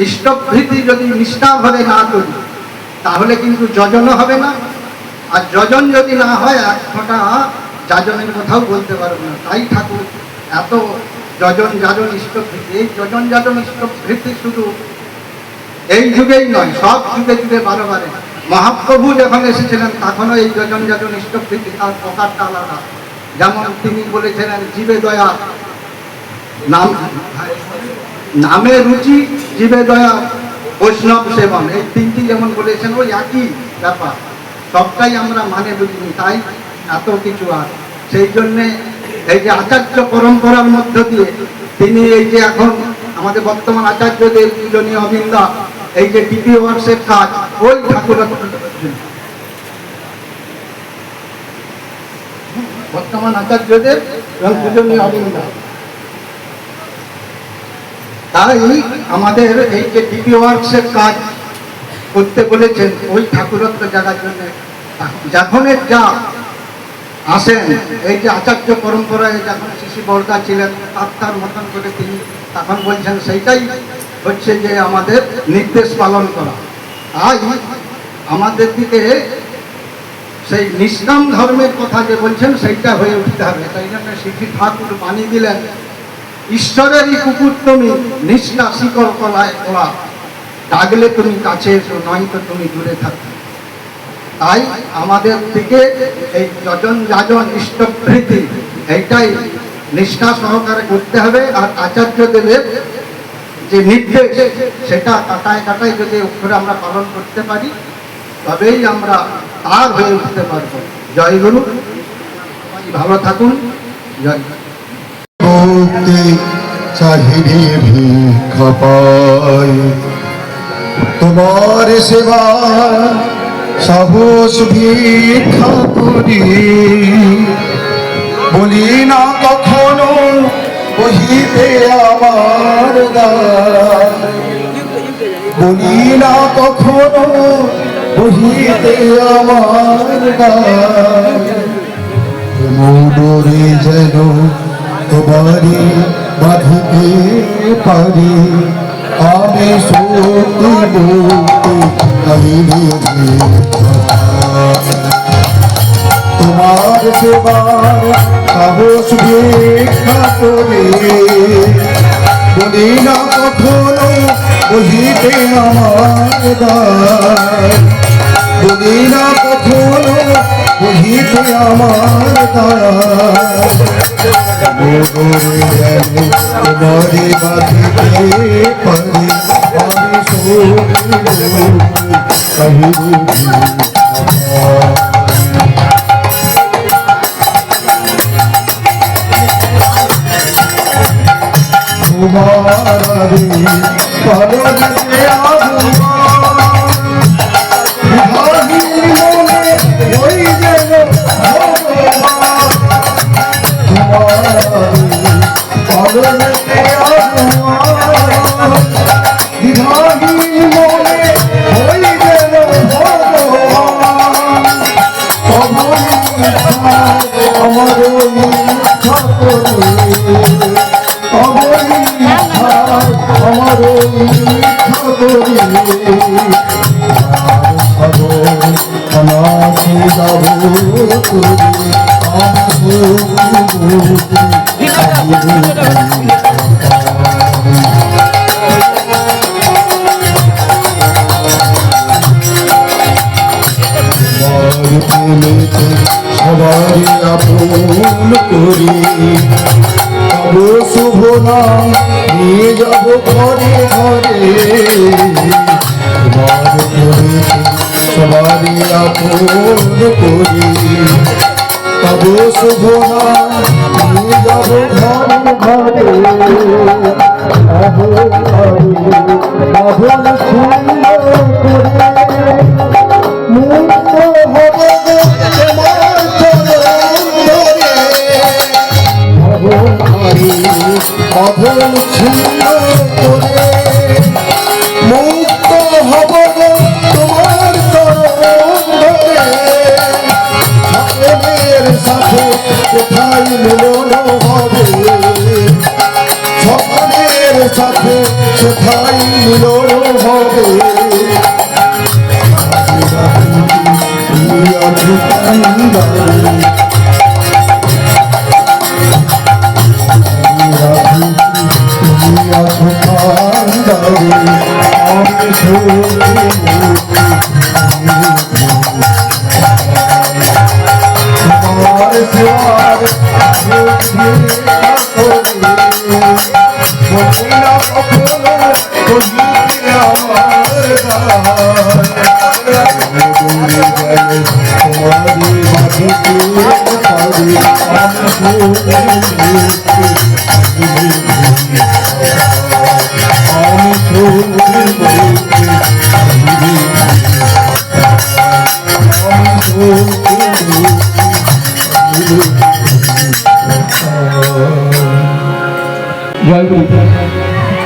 ইষ্টভৃতি যদি নিষ্ঠাভরে না করি তাহলে কিন্তু যজনও হবে না, আর যজন যদি না হয় এক ফোঁটা যাজনের কথাও বলতে পারবো না। তাই ঠাকুর এত যজন যাজন ইষ্টভৃতি। এই যজন যাজন ইষ্টভৃতি শুধু এই যুগেই নয়, সব যুগে যুগে বারে বারে। মহাপ্রভু যখন এসেছিলেন তখনও এই যজন যাজন ইষ্টভৃতি তার প্রকারটা আলাদা। যেমন তিনি বলেছিলেন জীবে দয়া, নামে রুচি, জীবে দয়া, বৈষ্ণব সেবন, এই তিনটি যেমন বলেছেন ওই একই ব্যাপার, সবটাই আমরা মানে বুঝিনি, তাই এত কিছু। আর সেই জন্যে এই যে আচার্য পরম্পরার মধ্য দিয়ে তিনি এই যে এখন আমাদের বর্তমান আচার্যদের পূজনীয় অবিন্দা, এই যে ডিপি ওয়ার্কসের কাজ, ওই ঠাকুরত্ব বর্তমান আচার্যদের এবং পূজনীয় অবিন্দা। তাই আমাদের এই যে ডিপি ওয়ার্কসের কাজ করতে বলেছেন ওই ঠাকুরত্ব জাগার জন্য। যখনের যা আসেন এই যে আচার্য পরম্পরায় যখন শিশু বর্দা ছিলেন তার মতন করে তিনি তখন বলছেন সেইটাই হচ্ছে যে আমাদের নির্দেশ পালন করা। তাই আমাদের দিকে সেই নিষ্কাম ধর্মের কথা যে বলছেন সেইটা হয়ে উঠতে হবে। তাই জন্য শ্রী ঠাকুর বাণী দিলেন, ঈশ্বরেরই কুকুর তুমি, নিষ্ঠা শিকল কলায় কলা, ডাকলে তুমি কাছে এসো, নয়তো তুমি দূরে থাকো। তাই আমাদের দিকে এই যজন যাজন ইষ্টভৃতি এইটাই নিষ্ঠা সহকারে করতে হবে। আর আচার্যদেবের যে নির্দেশ সেটা কাটায় কাটায় যদি অক্ষরে আমরা পালন করতে পারি তবেই আমরা তার হয়ে উঠতে পারবো। জয় গুরু, ভালো থাকুন। জয় মুক্তি চাহিরে ভিক্ষা পাই, তোমার সেবা সাহস ভিক্ষা করি, বলি না কখনো বহিতে আমার দ্বার, বলি না কখনো বহিতে আমার দ্বার, মোড়ে যেন তোমারি বাঁধিতে পারি, আমি সত্যি বলতে চাহিরে তোমার সেবার সাহস ভিক্ষা করে, বলি না কখনো বহিতে আমার দ্বার, বলি না কখনো বহিতে আমার দ্বার, তোমারে বাঁধিতে পারি, আমি তোমার ভিক্ষা করি অনাথে যাব করি সবাই আপন করি তব শুভ নাম নিয়ে যাব ঘরে ঘরে সবাই আপন করি তব শুভ নাম নিয়ে যাব ঘরে ঘরে মুক্ত হব অভয় ছিন্ন করে মুক্ত হব তোমার সকলের সাথে কোথায় মিলন হবে সকলের সাথে কোথায় মিলন হবে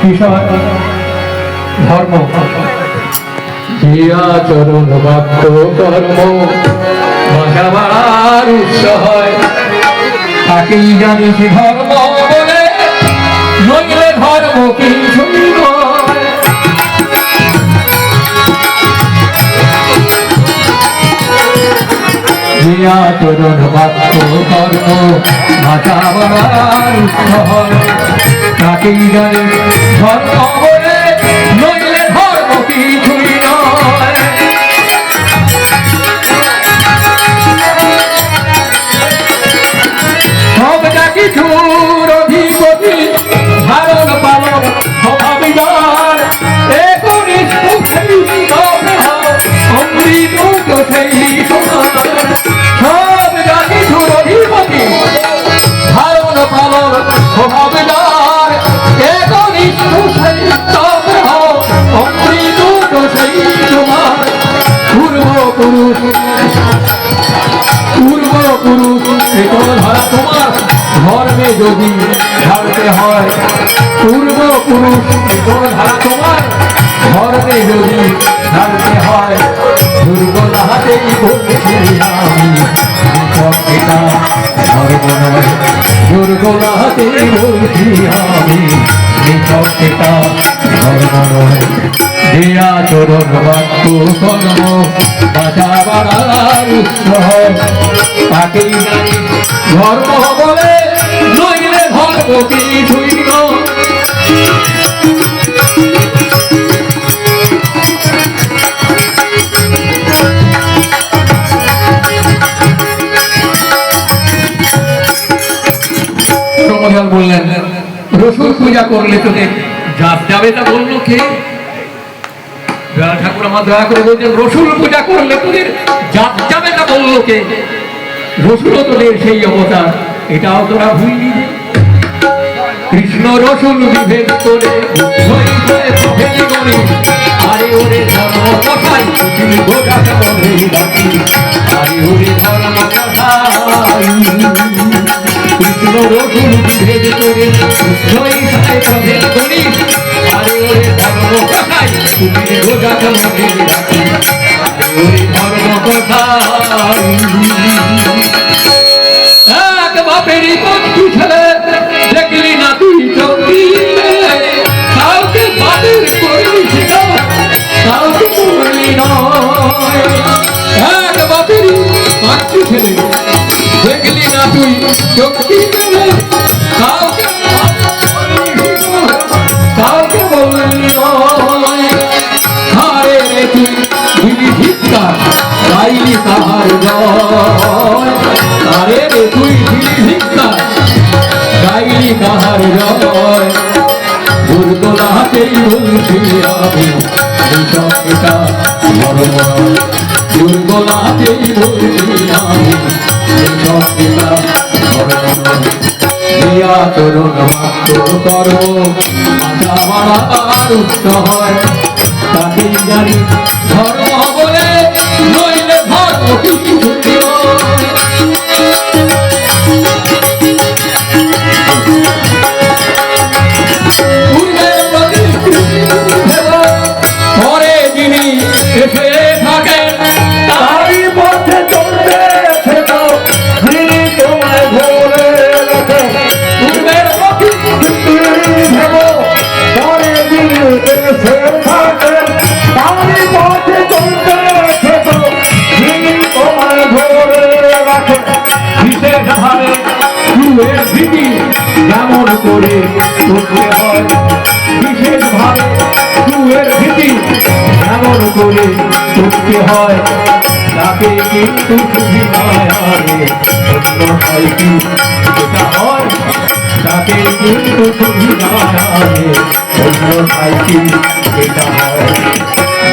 বিষয় ধর্ম চরণ বাক্য কর্ম বাঁচাবার উৎস হয় তাকেই জানি সে ধর্ম বলে নইলে ধর্ম কিছুই নয় চরণ বাক্য কর্ম বাঁচাবার উৎস হয় তাকেই জানি ধর্ম বলে নইলে ধর্ম কিছুই নয় সবটা কিছুর অধিপতি ধারণ পালন স্বভাবিদার একনিষ্ঠ সেই অমৃত সেই সোনার সবটা কিছুর অধিপতি ধারণ পালন স্বভাবিদার একনিষ্ঠ সেই অমৃত সেই তোমার পূর্বপুরুষ ধরা তোমার ধর্মে যদি ধারতে হয় পূর্বপুরুষ ধরা তোমার ধর্মে যদি ধারতে হয় দুর্বল হাতেই বলছি আমি এটা ধর্ম নয় দুর্বল হাতেই বলছি আমি এটা ধর্ম নয় দেয়া চরণ বাক্য কর্ম বাঁচাবার উৎস তাকেই জানি ধর্ম বলে নইলে ধর্ম কিছুই নয় বললেন রসুল পূজা করলে তোদের জাত যাবে তা বললো কে ঠাকুর আমার দয়া করে বলছেন রসুল পূজা করলে তোদের জাত যাবে তা বললো কে রসুলও তোদের সেই অবতার এটাও তোরা ভুললি কৃষ্ণ রসুল বিভেদ করে আরে ওরে ধর্ম কথাই গোটাটা বলে রাখি আরে ওরে ধর্ম কথাই কৃষ্ণ রসুল বিভেদ করে প্রভেদ করি আরে ওরে ধর্ম কথাই গোটাটা বলে রাখি আরে ওরে ধর্ম কথাই এক বাপেরই বন্ধু ছেলে দেখলি না তুই চোখি কাউকে বাদের করি পাইলি তাহার জয় তারে রে তুই দিলি ভিক্ষা গাইলি তাহার জয় দুর্গলাতেই বলছি আমি এই সঙ্গীতা মরম দুর্গলাতেই বলছি আমি এই সঙ্গীতা মরম দিয়া তরুণ মাত্র কর্ম মাথা মারার উচ্চ হয় তাকেই জানি ধর্ম বলে নইলে ধর্ম কিছু পরে যিনি এসে থাকেন তারই পথে চলতে থেকো যিনি তোমায় ধরে রাখে পূর্বের পথে ভেবো পরে যিনি এসে থাকেন তারই পথে চলতে থেকো যিনি তোমায় ধরে রাখে বিশেষভাবে চুলের ভীতি যেমন করে করতে হয় বিশেষভাবে চুলের ভীতি এমন করে করতে হয় তাকে কিন্তু সুবিধারে অন্য সাইকি যেটা হয় তাকে কিন্তু সুবিধারে অন্য সাইকি যেটা হয়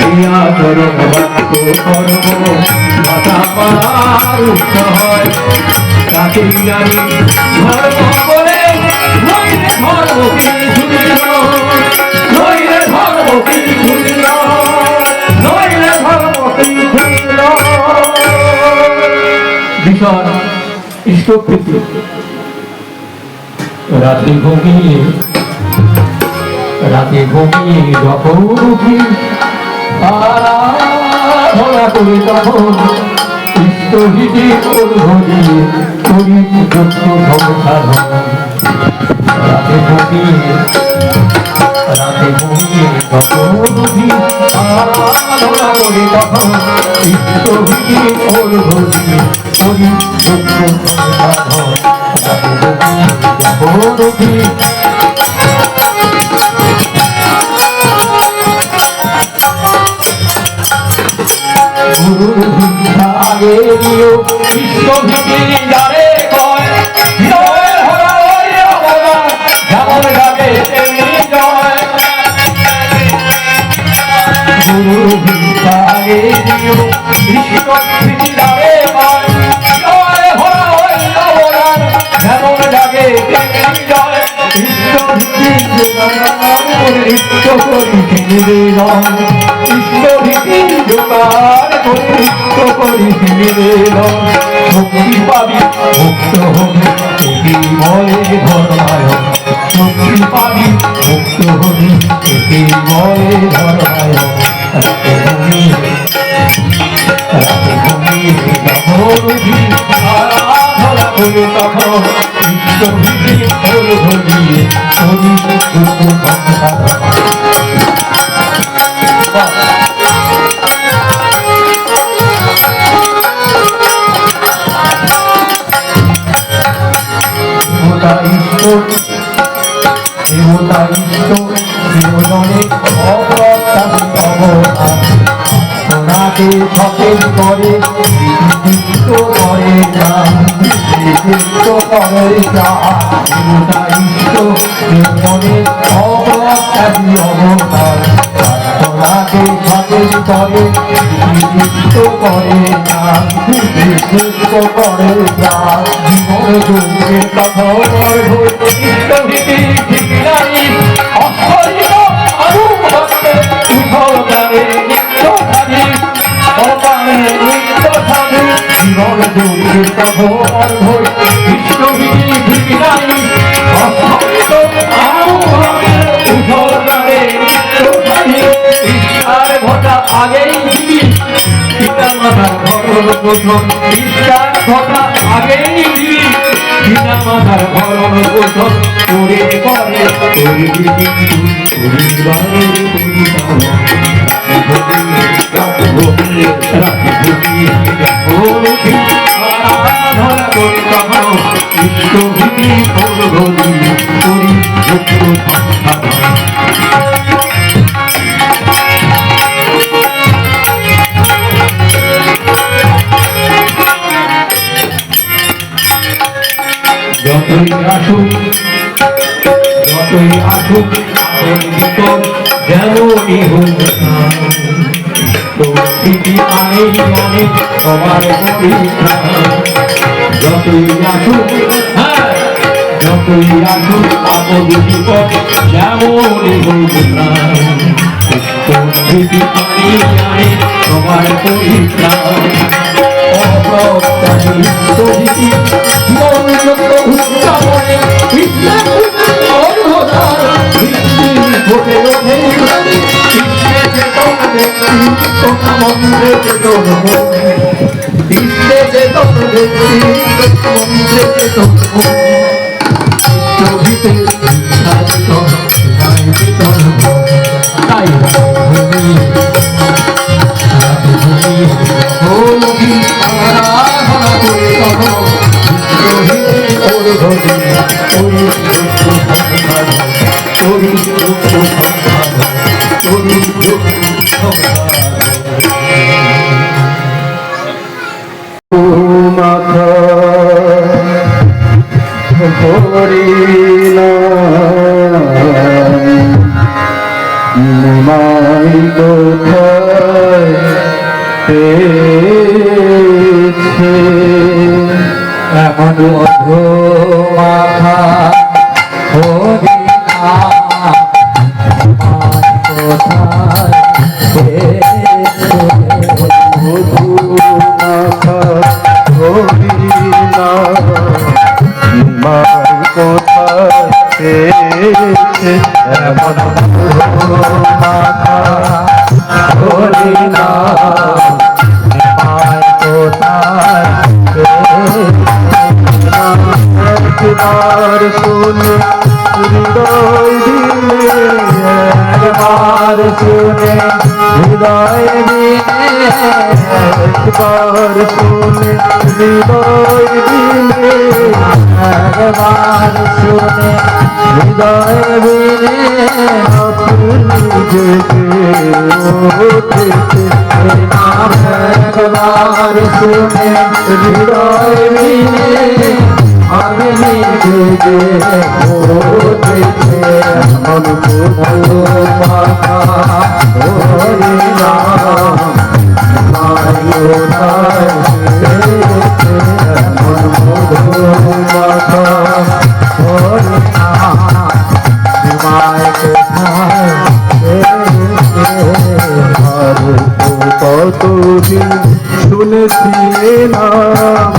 দিয়া চরণ বাক্য কর্ম মাথা পার উচ্চ হয় তাকেই জানি ধর্ম বলে নইলে ধর্ম কিছু নইলে ধর্ম কিছু নইলে ধর্ম কিছু ভীষণ ইষ্টপ্রীতি রাতে ঘুমিয়ে যখন উঠি আরাধনা করি তখন ইষ্টহিতি ধরিয়ে করি যত সংসাধন রাতে ঘুমিয়ে যখন উঠি আরাধনা করি তখন ইষ্টহিতি ধরিয়ে করি যত সংসাধন রাতে ঘুমিয়ে যখন উঠি আগে দিও বিশ্বভীতি যারে কয় জয়ের হরা ওই অবদান যেমন যাবে তেমনি জয় গুরু ভিক্ষা আগে দিও বিশ্বভীতি যারে কয় জয়ের হরা ওই অবদান যেমন যাবে তেমনি জয় বিশ্বভীতি ইষ্ট করি নিবেদন ইষ্টভীতি জোগাড় মুক্ত করি নিবেদন মুক্তি পাবি মুক্ত হবি এটি বলে ধর্মায়ণ মুক্তি পাবি মুক্ত হবি এটি বলে ধর্মায়ণ রাতে ঘুমিয়ে আরাধনা করে তখন ইষ্টভীতি ধরিয়ে করি দেবতা ইষ্ট দেবজনে অপ্রত্যাশিত অবদান সোনাকে সতেজ করে বিদ্যুৎ করে প্রাণ বিদ্যুৎ করে প্রাণ দেবতা ইষ্ট দেবজনে অপ্রত্যাশিত অবদান সোনাকে সতেজ করে বিদ্যুৎ করে প্রাণ বিদ্যুৎ করে প্রাণ জীবন যুগের কথা ইষ্টভীতি ঠিক নাই অস্থরিত অনুভবে উঠল প্রাণে নিত্য স্বাধী অপানে নিত্য স্বাধী জীবন যুগের কথা ইষ্টভীতি ঠিক নাই অস্থরিত অনুভবে উঠল প্রাণে নিত্য স্বাধী ইচ্ছার ঘটা আগেই দিবি পিতা মাতার ভরণ পোষণ ইচ্ছার ঘটা আগেই দিবি পিতা মাতার ভরণ পোষণ করে করে আরাধনা করি তখন ইষ্টভীতি করি যুক্ত আসুক আনন্দিত যেমনই হোক না। প্রকৃতি আনে আনে সবার পরীক্ষা, যতই আসুক হ্যাঁ যতই আসুক আপদ বিপদ যেমনই হোক না। প্রকৃতি আনে আনে সবার পরীক্ষা, অপ্রত্যাশিত দিকে জীবনযুক্ত উৎসবনে কৃষ্ণের অর্ধদার বৃষ্টি ঘটে ওঠে। কৃষ্ণে চেতন ব্যক্তি তথা মন্ত্রে চেতন মনে, কৃষ্ণে চেতন ব্যক্তি মন্ত্রে চেতন মনে। কৃষ্ণভীতে ইচ্ছা চেতন শিবায় চেতন মনে। তাই ভূমি ভূমি আরাধনা করে তখন এমন অধমাখা হরি একবার শুনে হৃদয় দিলে, একবার শুনে হৃদয় দিলে, একবার শুনে হৃদয় দিলে, একবার শুনে হৃদয় দিলে, আপনি জেগে উঠেছে নাম। একবার শুনে হৃদয় দিলে আমি জেগে উঠেছে মন মাথা হরি নাম মায়োনায় মন মাথা হরি নাম মায় কোথায় কতদিন শুনেছি নাম,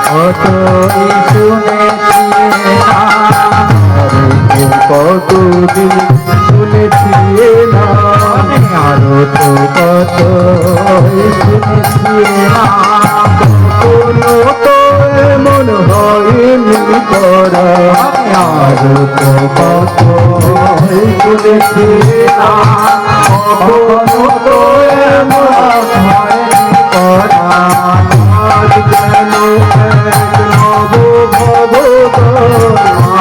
কতই শুনেছি কতদিন শুনেছি নাম, আরো তো কত শুনেছি নাম। কোনো তো এমন হয়নি করা, আরো তো কত শুনেছি নাম। কোনো তো এমন হয়নি করা, আজ যেন এক নব ভবদয়,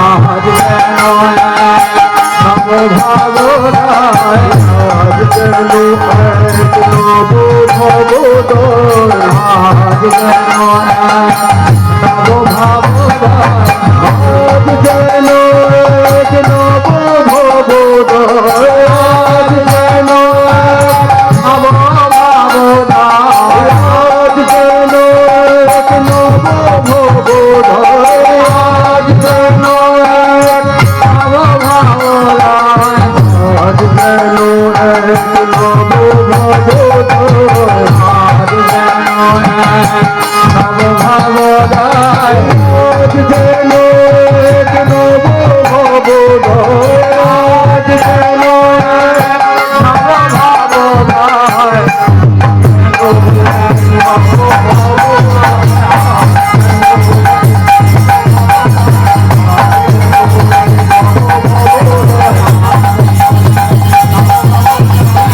আজ যেন এক নব ভবদয়, আজ যেন এক নব ভবদয়, আজ যেন এক নব ভবদয়, আজ যেন এক নব ভবদয়, আজ যেন এক নব ভবদয়, আজ যেন এক নব ভবদয়, আজ যেন এক নব ভবদয়, আজ যেন এক নব ভবদয়, আজ যেন এক নব ভবদয়, আজ যেন এক নব ভবদয়, আজ যেন এক নব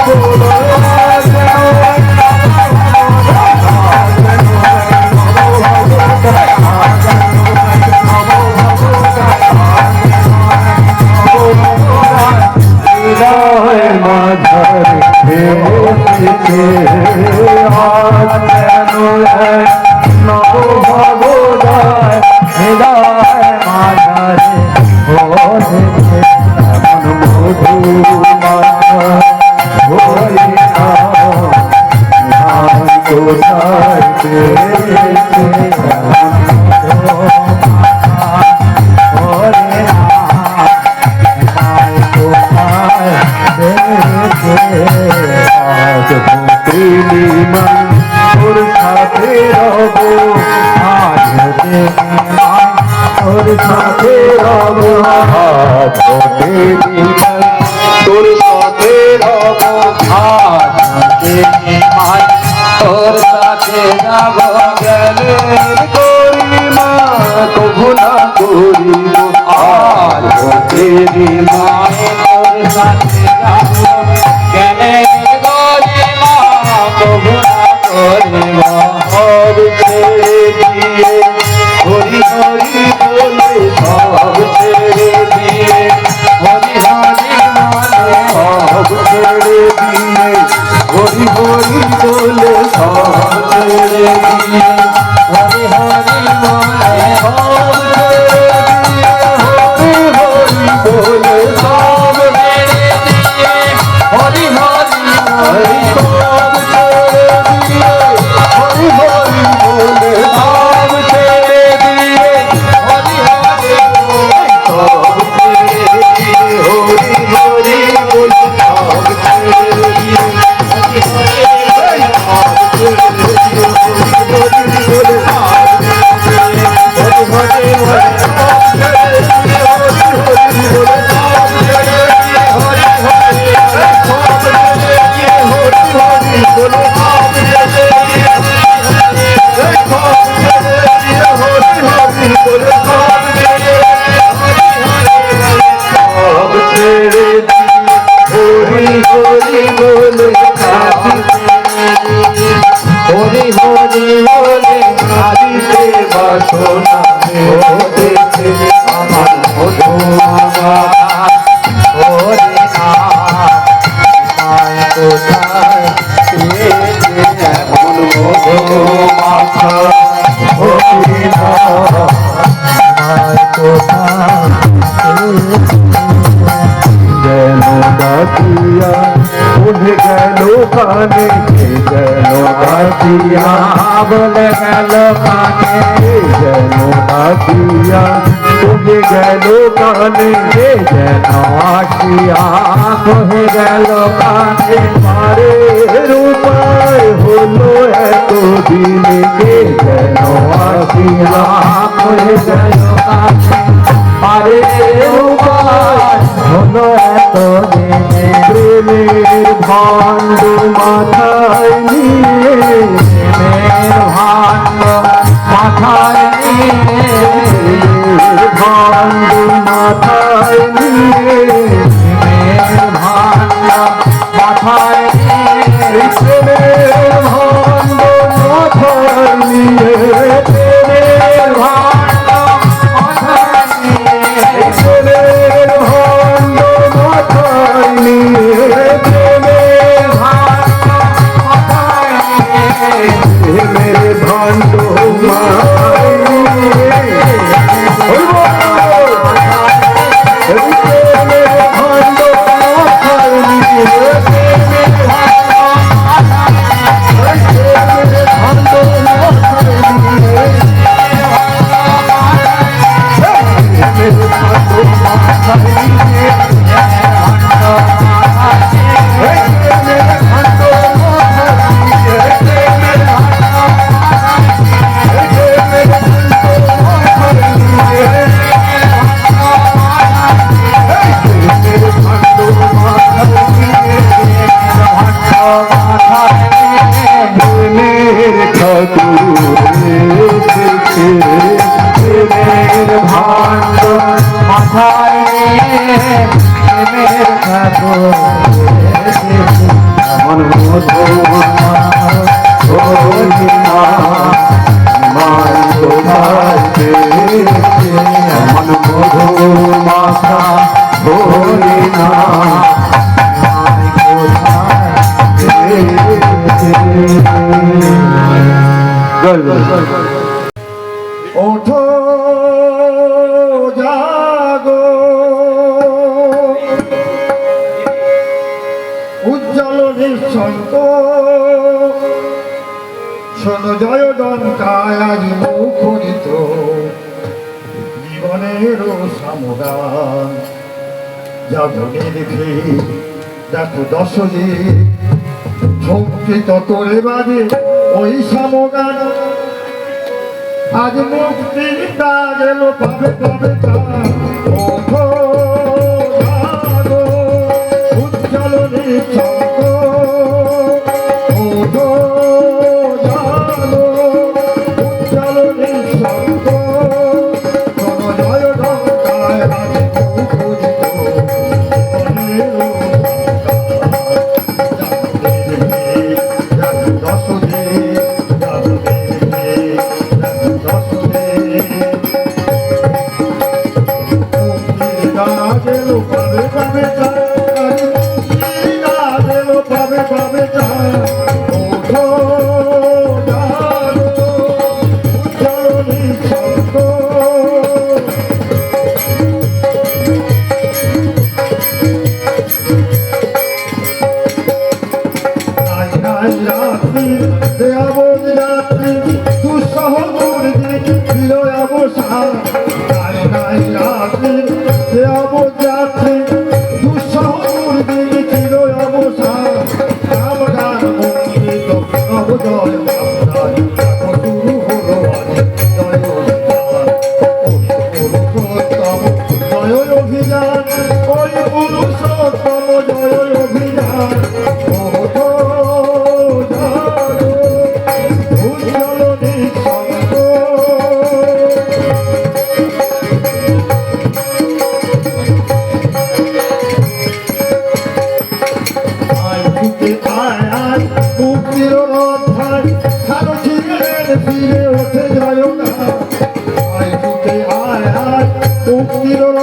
ভবদয়। নামে হতেছে আমার মধু মাখা হরি নাম কোথায় পেয়েছে এমন মধু মাখা হরি নাম কোথায় যেন ডাকিয়া উঠে গেল কানে যেন ডাকিয়া বলে গেল কানে যেন ডাকিয়া উঠে গেল কানে যেন আসিয়া কহে গেল কানে মারে রূপায় হলো এত দিনে যেন আসিয়া কহে গেল কানে আরে উপায় হলো এত দিনে প্রেমের ভাণ্ড মাথায় নিয়ে প্রেমের ভাণ্ড মাথায় নিয়ে ভাণ্ড মাথায় নিয়ে প্রেমের ভাণ্ড মাথায় নিয়ে প্রেমের ভাণ্ড মাথায় নিয়ে প্রেমের ভাণ্ড মাথায় নিয়ে প্রেমের ভাণ্ড মাথায় নিয়ে প্রেমের ভাণ্ড মাথায় নিয়ে প্রেমের ভাণ্ড মাথায় নিয়ে প্রেমের ভাণ্ড মাথায় নিয়ে প্রেমের ভাণ্ড প্রেমের ভাণ্ড মাথায় প্রেমের ঠাকুর এমন মধু এমন মধু মাথা হরি না ওঠো জাগো উজ্জ্বল নিঃসন্ত শোনো জয় ডঙ্কায় আজ মুখরিত জীবনের সমগান জাগনে দেখে দেখো দশজে ঝঙ্কিত করে বাজে ওই সমগান আজ মুক্তির ডাক এলো পাবে পাবে ওঠো জাগো উজ্জ্বল নিঃসঙ্গ ওঠো জাগো উজ্জ্বল নিঃসঙ্গ শোনো জয় ডঙ্কায় আজ মুখরিত জীবনের দশদে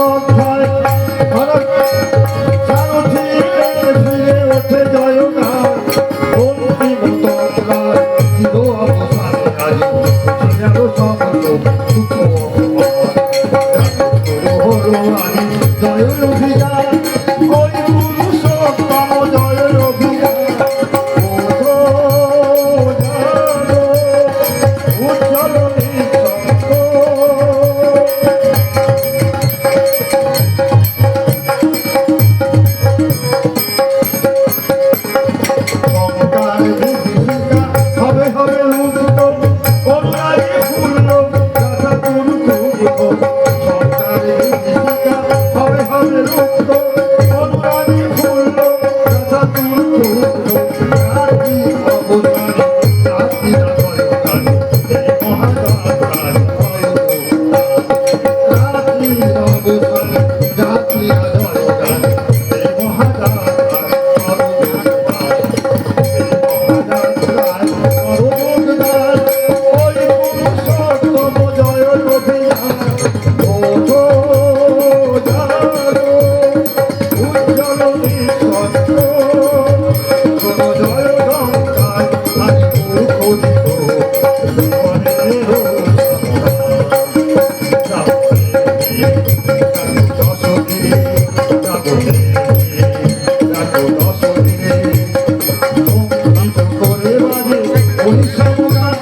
অধ্যায় সারথি ফিরে ওঠে জয় গান অন্তিম তৎকাল চির অবসান আজ চিরালো সব লোক দুঃখ অপমান জয় অভিযান ওই পুরুষোত্তম জয় অভিযান উজ্জ্বল নিঃশব্দ সংসার বিভীষিকা হবে হবে লুপ্ত অনুরাগে পূর্ণ রাধা গুরু সংসার বিভীষিকা হবে হবে লুপ্ত অনুরাগে পূর্ণ রাধা গুরু রাজি অবদান রাজি অবদান এই মহাদান রাজি অবদান জাতি অবদান এই মহাদান করে বাজে ওই সব গান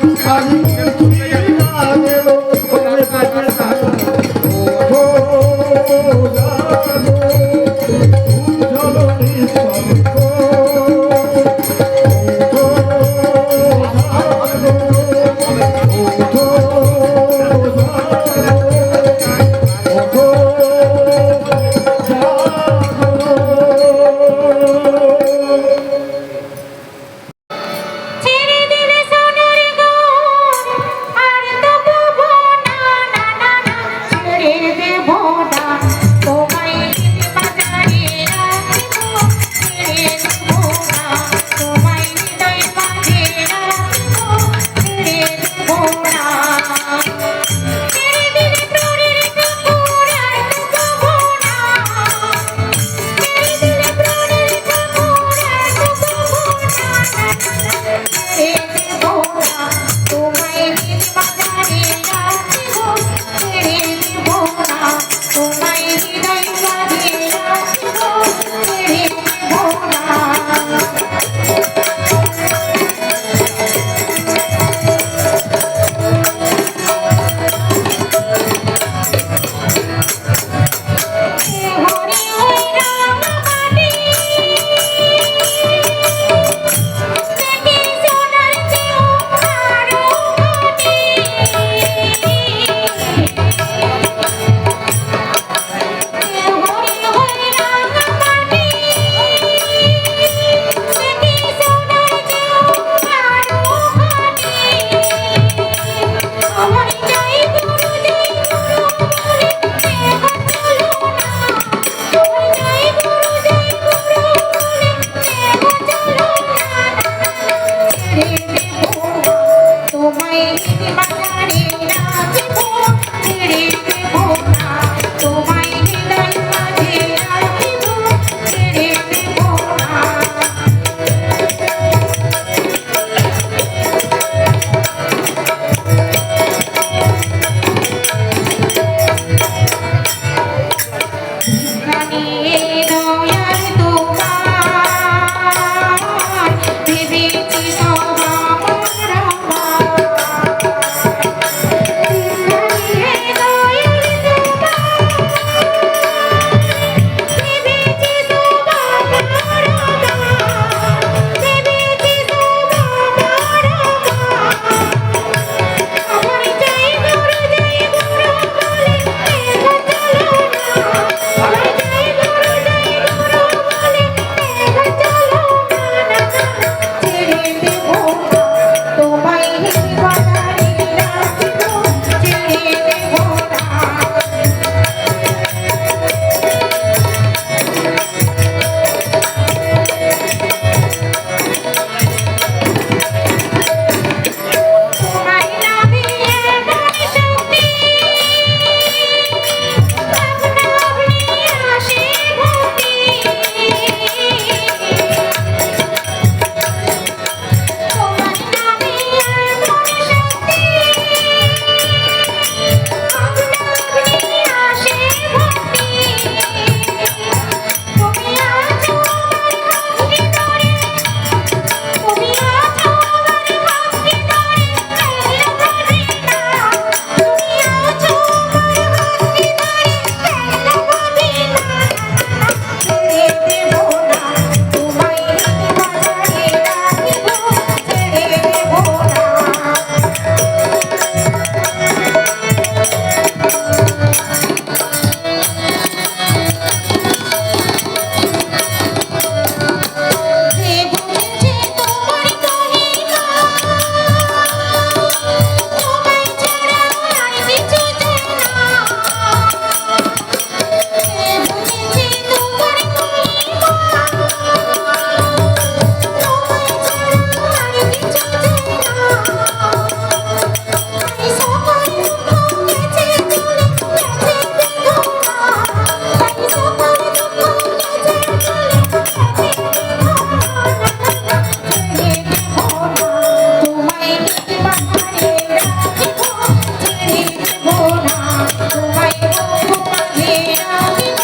তোমায় মুখ বাঁধে রাখিব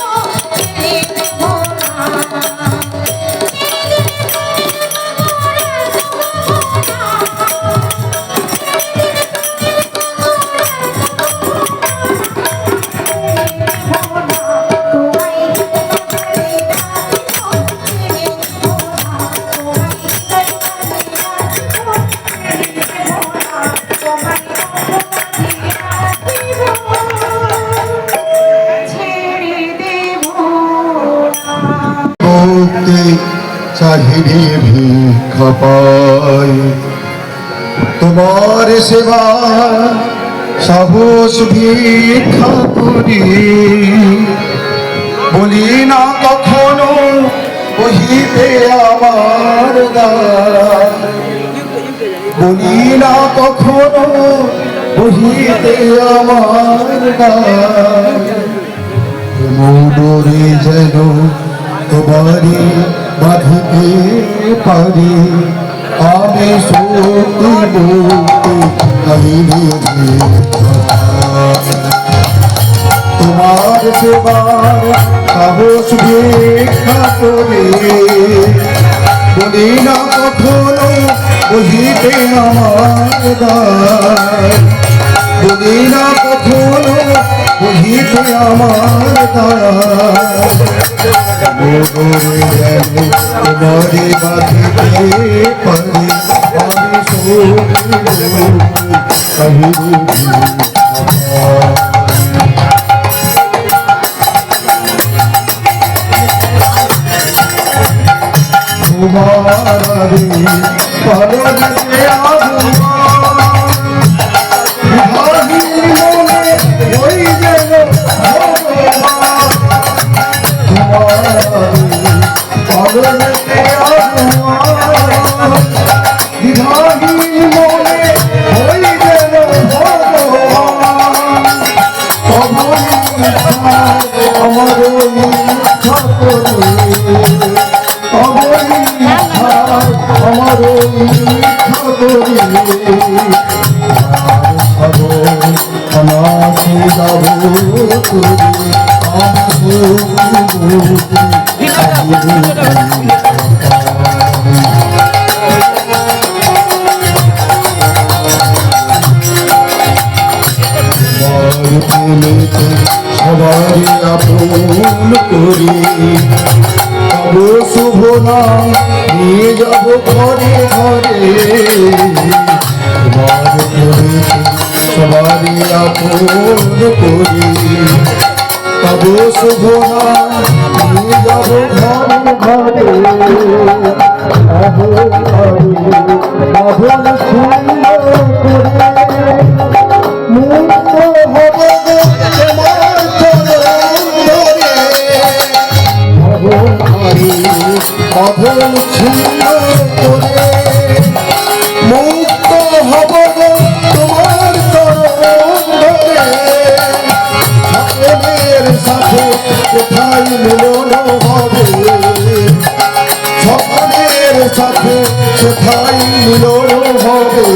ছেড়ে দেব না। মুক্তি চাহিরে ভিক্ষা পাই তোমার সেবা সাহস ভিক্ষা করি বলি না কখনো বহিতে আমার দ্বার বলি না কখনো বহিতে আমার দ্বার মোডরে যেন তোমারি বাঁধিতে পারি আমি সত্যি বলতে কাহিনী তোমার সেবার সাহস ভিক্ষা করে বলি না কখনো বহিতে আমার দ্বার বলি না কখনো বহিতে আমার দ্বার তোমারে বাঁধিতে পারি আমি কাহিনী তোমারি পরনে আগুন মনে ওই যেন সবাই আপন করি তব শুভ নাম নিয়ে যাব ঘরে ঘরে সবাই আপন করি তব শুভ নাম নিয়ে যাব ঘরে ঘরে বাহন সুন্দর করে মুক্ত হবে তোমার চরণ ধরে অধন সুন্দর করে মুক্ত হব তোমার চরণ ধরে সকলের সাথে কোথায় মিলন হবে সকলের সাথে কোথায় মিলন হবে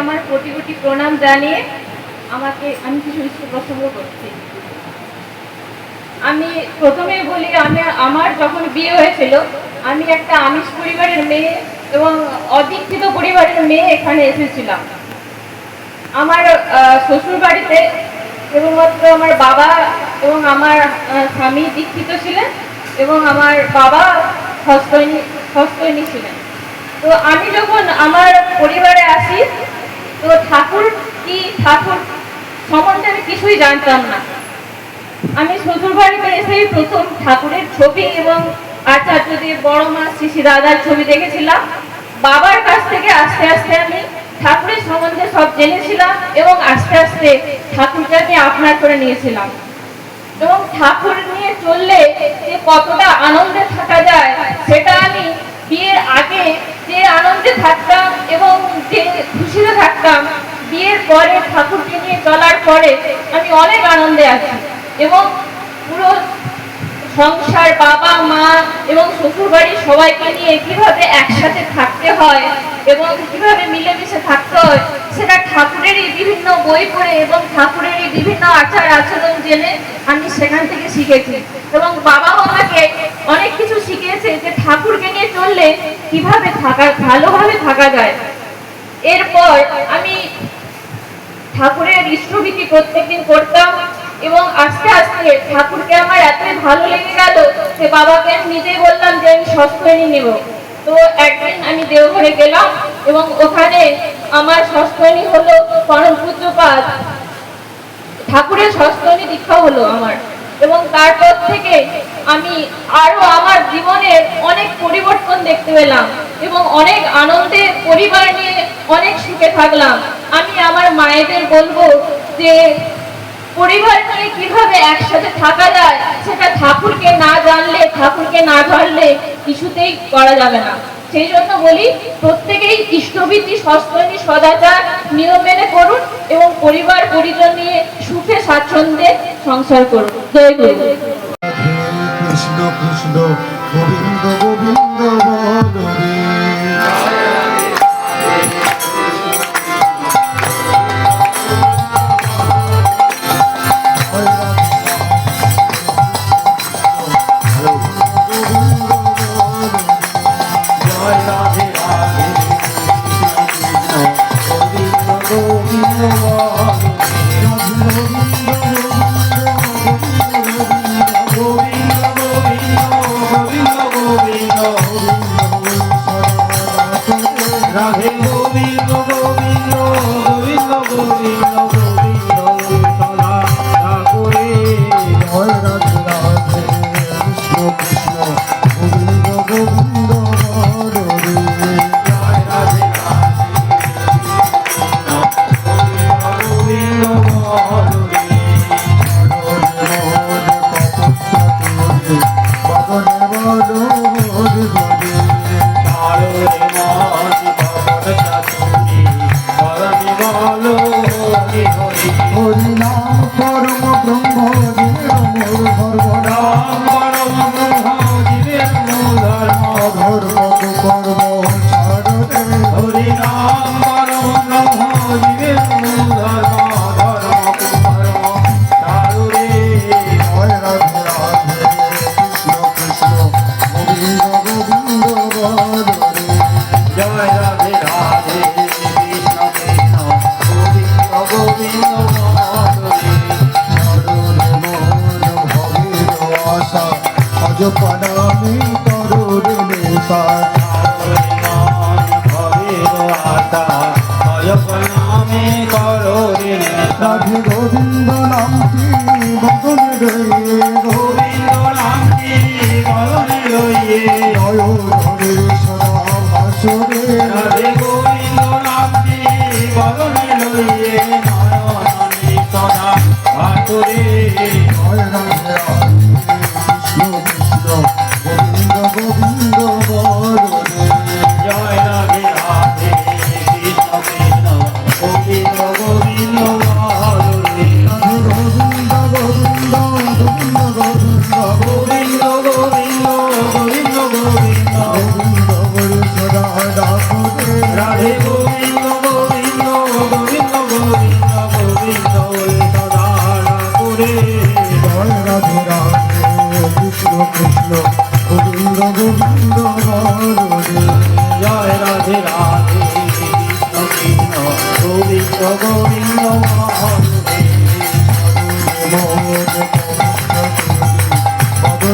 আমার কোটি কোটি প্রণাম জানিয়ে আমি কিছু ইচ্ছে প্রসঙ্গ করছি। আমি প্রথমে বলি, আমার যখন বিয়ে হয়েছিল আমি একটা আমিষ পরিবারের মেয়ে এবং অদীক্ষিত পরিবারের মেয়ে এখানে এসেছিলাম। আমার শ্বশুর বাড়িতে কেবলমাত্র আমার বাবা এবং আমার স্বামী দীক্ষিত ছিলেন এবং আমার বাবা হস্তৈনী ছিলেন। তো আমি যখন আমার পরিবারে আসি, তো ঠাকুর সম্বন্ধে আমি কিছুই জানতাম না। আমি শ্বশুর বাড়িতে এসেই প্রথম ঠাকুরের ছবি এবং আচার্যদেব, বড় মা, শ্রী শ্রী দাদার ছবি দেখেছিলাম। বাবার কাছ থেকে আস্তে আস্তে আমি ঠাকুরের সম্বন্ধে সব জেনেছিলাম এবং আস্তে আস্তে ঠাকুরকে আমি আপনার করে নিয়েছিলাম। এবং ঠাকুর নিয়ে চললে যে কতটা আনন্দে থাকা যায়, সেটা আমি বিয়ের আগে যে আনন্দে থাকতাম এবং যে খুশিতে থাকতাম, বিয়ের পরে ঠাকুরকে নিয়ে চলার পরে আমি অনেক আনন্দে আছি। এবং পুরো সংসার, বাবা মা এবং শ্বশুর বাড়ির সবাইকে নিয়ে কিভাবে একসাথে থাকতে হয় এবং কিভাবে মিলেমিশে থাকতে হয়, সেটা ঠাকুরেরই বিভিন্ন বই পড়ে এবং ঠাকুরেরই বিভিন্ন আচার আচরণ জেনে আমি সেখান থেকে শিখেছি। এবং বাবাও আমাকে অনেক কিছু শিখিয়েছে যে ঠাকুরকে নিয়ে চললে কিভাবে ভালোভাবে থাকা যায়। এরপর আমি ঠাকুরের ইষ্টভীতি প্রত্যেকদিন করতাম এবং আস্তে আস্তে ঠাকুরকে আমার এতই ভালো লেগে গেল যে বাবাকে আমি নিজেই বললাম যে আমি সস্তৈনী নেব। তো একদিন আমি দেওঘরে গেলাম এবং ওখানে আমার সস্তৈনী হলো পরম পূজ্যপাদ ঠাকুরের সস্তৈনী দীক্ষা হলো আমার। এবং তারপর থেকে আমি আরো আমার জীবনের অনেক পরিবর্তন দেখতে পেলাম এবং অনেক আনন্দে পরিবার নিয়ে অনেক সুখে থাকলাম। আমি আমার মায়েদের বলবো যে পরিবার নিয়ে কিভাবে একসাথে থাকা যায়, সেটা ঠাকুরকে না জানলে, ঠাকুরকে না ধরলে কিছুতেই করা যাবে না। সেই জন্য বলি, প্রত্যেকেই ইষ্টভীতি, সস্তৈনী, সদাচার নিয়ম মেনে করুন এবং পরিবার পরিজন নিয়ে সুখে স্বাচ্ছন্দ্যে সংসার করুন। জয় গুরু। কৃষ্ণ কৃষ্ণ গোবিন্দ গোবিন্দ বল রে। রাধে গোবিন্দ গোবিন্দ গোবিন্দ গোবিন্দ গোবিন্দ সদা ঠাকুরে। জয় রাধে রাধে কৃষ্ণ কৃষ্ণ গোবিন্দ গোবিন্দ বল রে। জয় রাধে রাধে গোবিন্দ গোবিন্দ হরিনাম পরম ব্রহ্ম মোর ধর্ম ধর্ম কর্ম ছাড়ে হরিনাম পরম ব্রহ্ম জীবের মূল ধর্ম, ধর্ম কর্ম চারুরে। জয় রাধে রাধে কৃষ্ণ কৃষ্ণ গোবিন্দ গোবিন্দ বল রে। জয় রাধে রাধে কৃষ্ণ কৃষ্ণ গোবিন্দ গোবিন্দ হরে। চরণে মন ভবের আশা অজপানামি তরুরে নেশা। রাধে গোবিন্দ নামটি বদনে রয়ে জয় হরে সদা ভাসরে। জয় রাধে রাধে কৃষ্ণ কৃষ্ণ গোবিন্দ গোবিন্দ বল রে। জয় রাধে রাধে কৃষ্ণ কৃষ্ণ গোবিন্দ গোবিন্দ হরে। রাধে গোবিন্দ গোবিন্দ গোবিন্দ গোবিন্দ গোবিন্দ গোবিন্দ গোবিন্দ গোবিন্দ গোবিন্দ বলে সদা ডাকরে। রাধে গোবিন্দ গোবিন্দ গোবিন্দ গোবিন্দ গোবিন্দ সদা করে। জয় রাধে রাধে কৃষ্ণ কৃষ্ণ গোবিন্দ গোবিন্দ বল রে। জয় রাধে রাধে কৃষ্ণ কৃষ্ণ গোবিন্দ গোবিন্দ হরে। মোর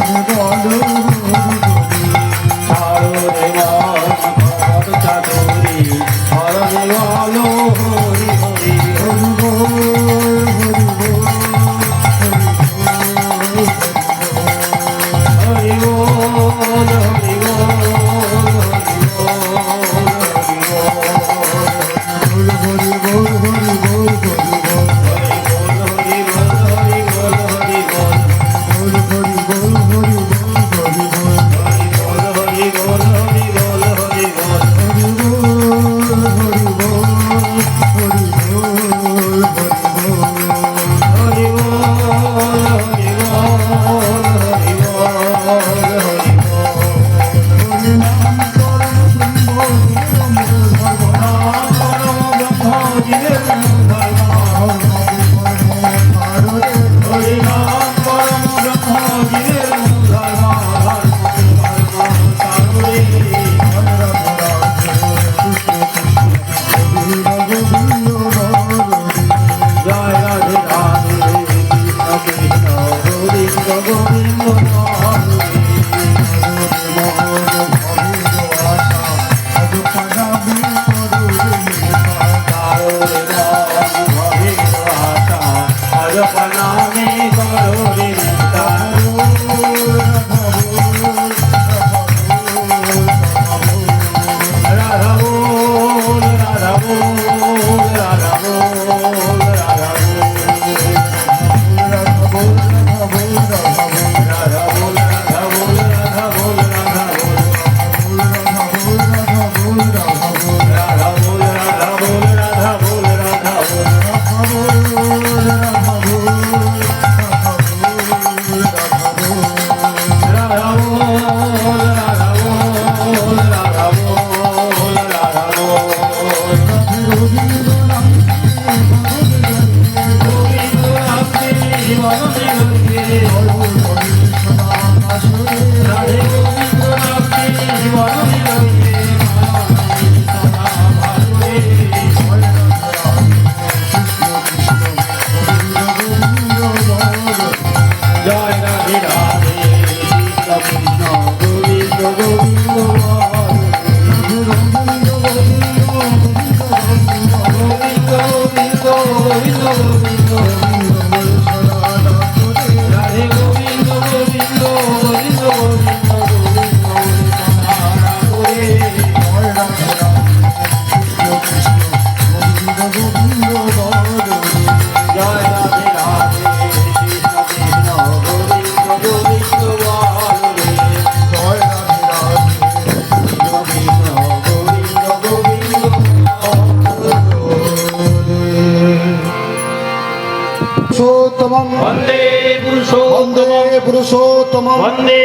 वन्दे पुरुषोत्तमं वन्दे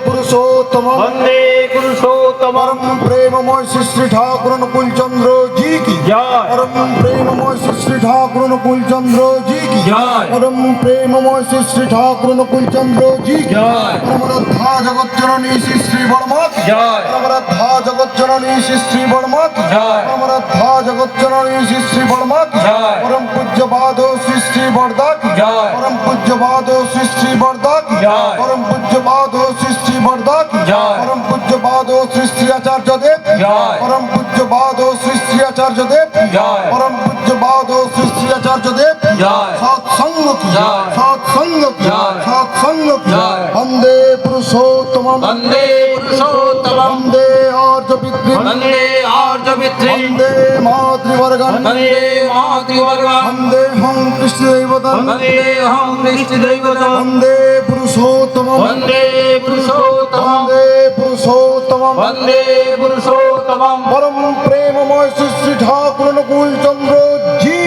पुरुषोत्तमं वन्दे पुरुषोत्तमं परम प्रेममय श्री ठाकुर अनुकूल चंद्र जी की जय परम प्रेममय श्री ठाकुर अनुकूल चंद्र जी की जय परम प्रेममय श्री ठाकुर अनुकूल चंद्र जी की जय परमरद्धा जगत जननी श्री वर्मा की जय परमरद्धा जगत जननी श्री वर्मा की जय परमरद्धा जगत जननी श्री वर्मा की जय परम पूज्य बाधो श्री वर्दा की जय परम पूज्य बाधो श्री वर्दा की जय परम पूज्य बाधो श्री वर्दा की जय परम पूज्य बाधो श्री आचार्य देव जय परम पूज्य बाधो श्री आचार्य देव जय परम पूज्य बाधो श्री आचार्य देव जय सत्संग की जय सत्संग की जय सत्संग की जय वंदे पुरुषोत्तमं वन्दे पुरुषोत्तमं वंदे आर्य पितृ वन्दे आर्यमित्रे वंदे मातृवर्गं वन्दे मातृवर्गं वंदे हम कृष्णदैवतं वन्देऽहं कृष्णदैवतं वंदे पुरुषोत्तमं वन्दे पुरुषोत्तमं वंदे पुरुषोत्तमं वन्दे पुरुषोत्तमं परम प्रेममय श्री ठाकुर अनुकूल चंद्र जी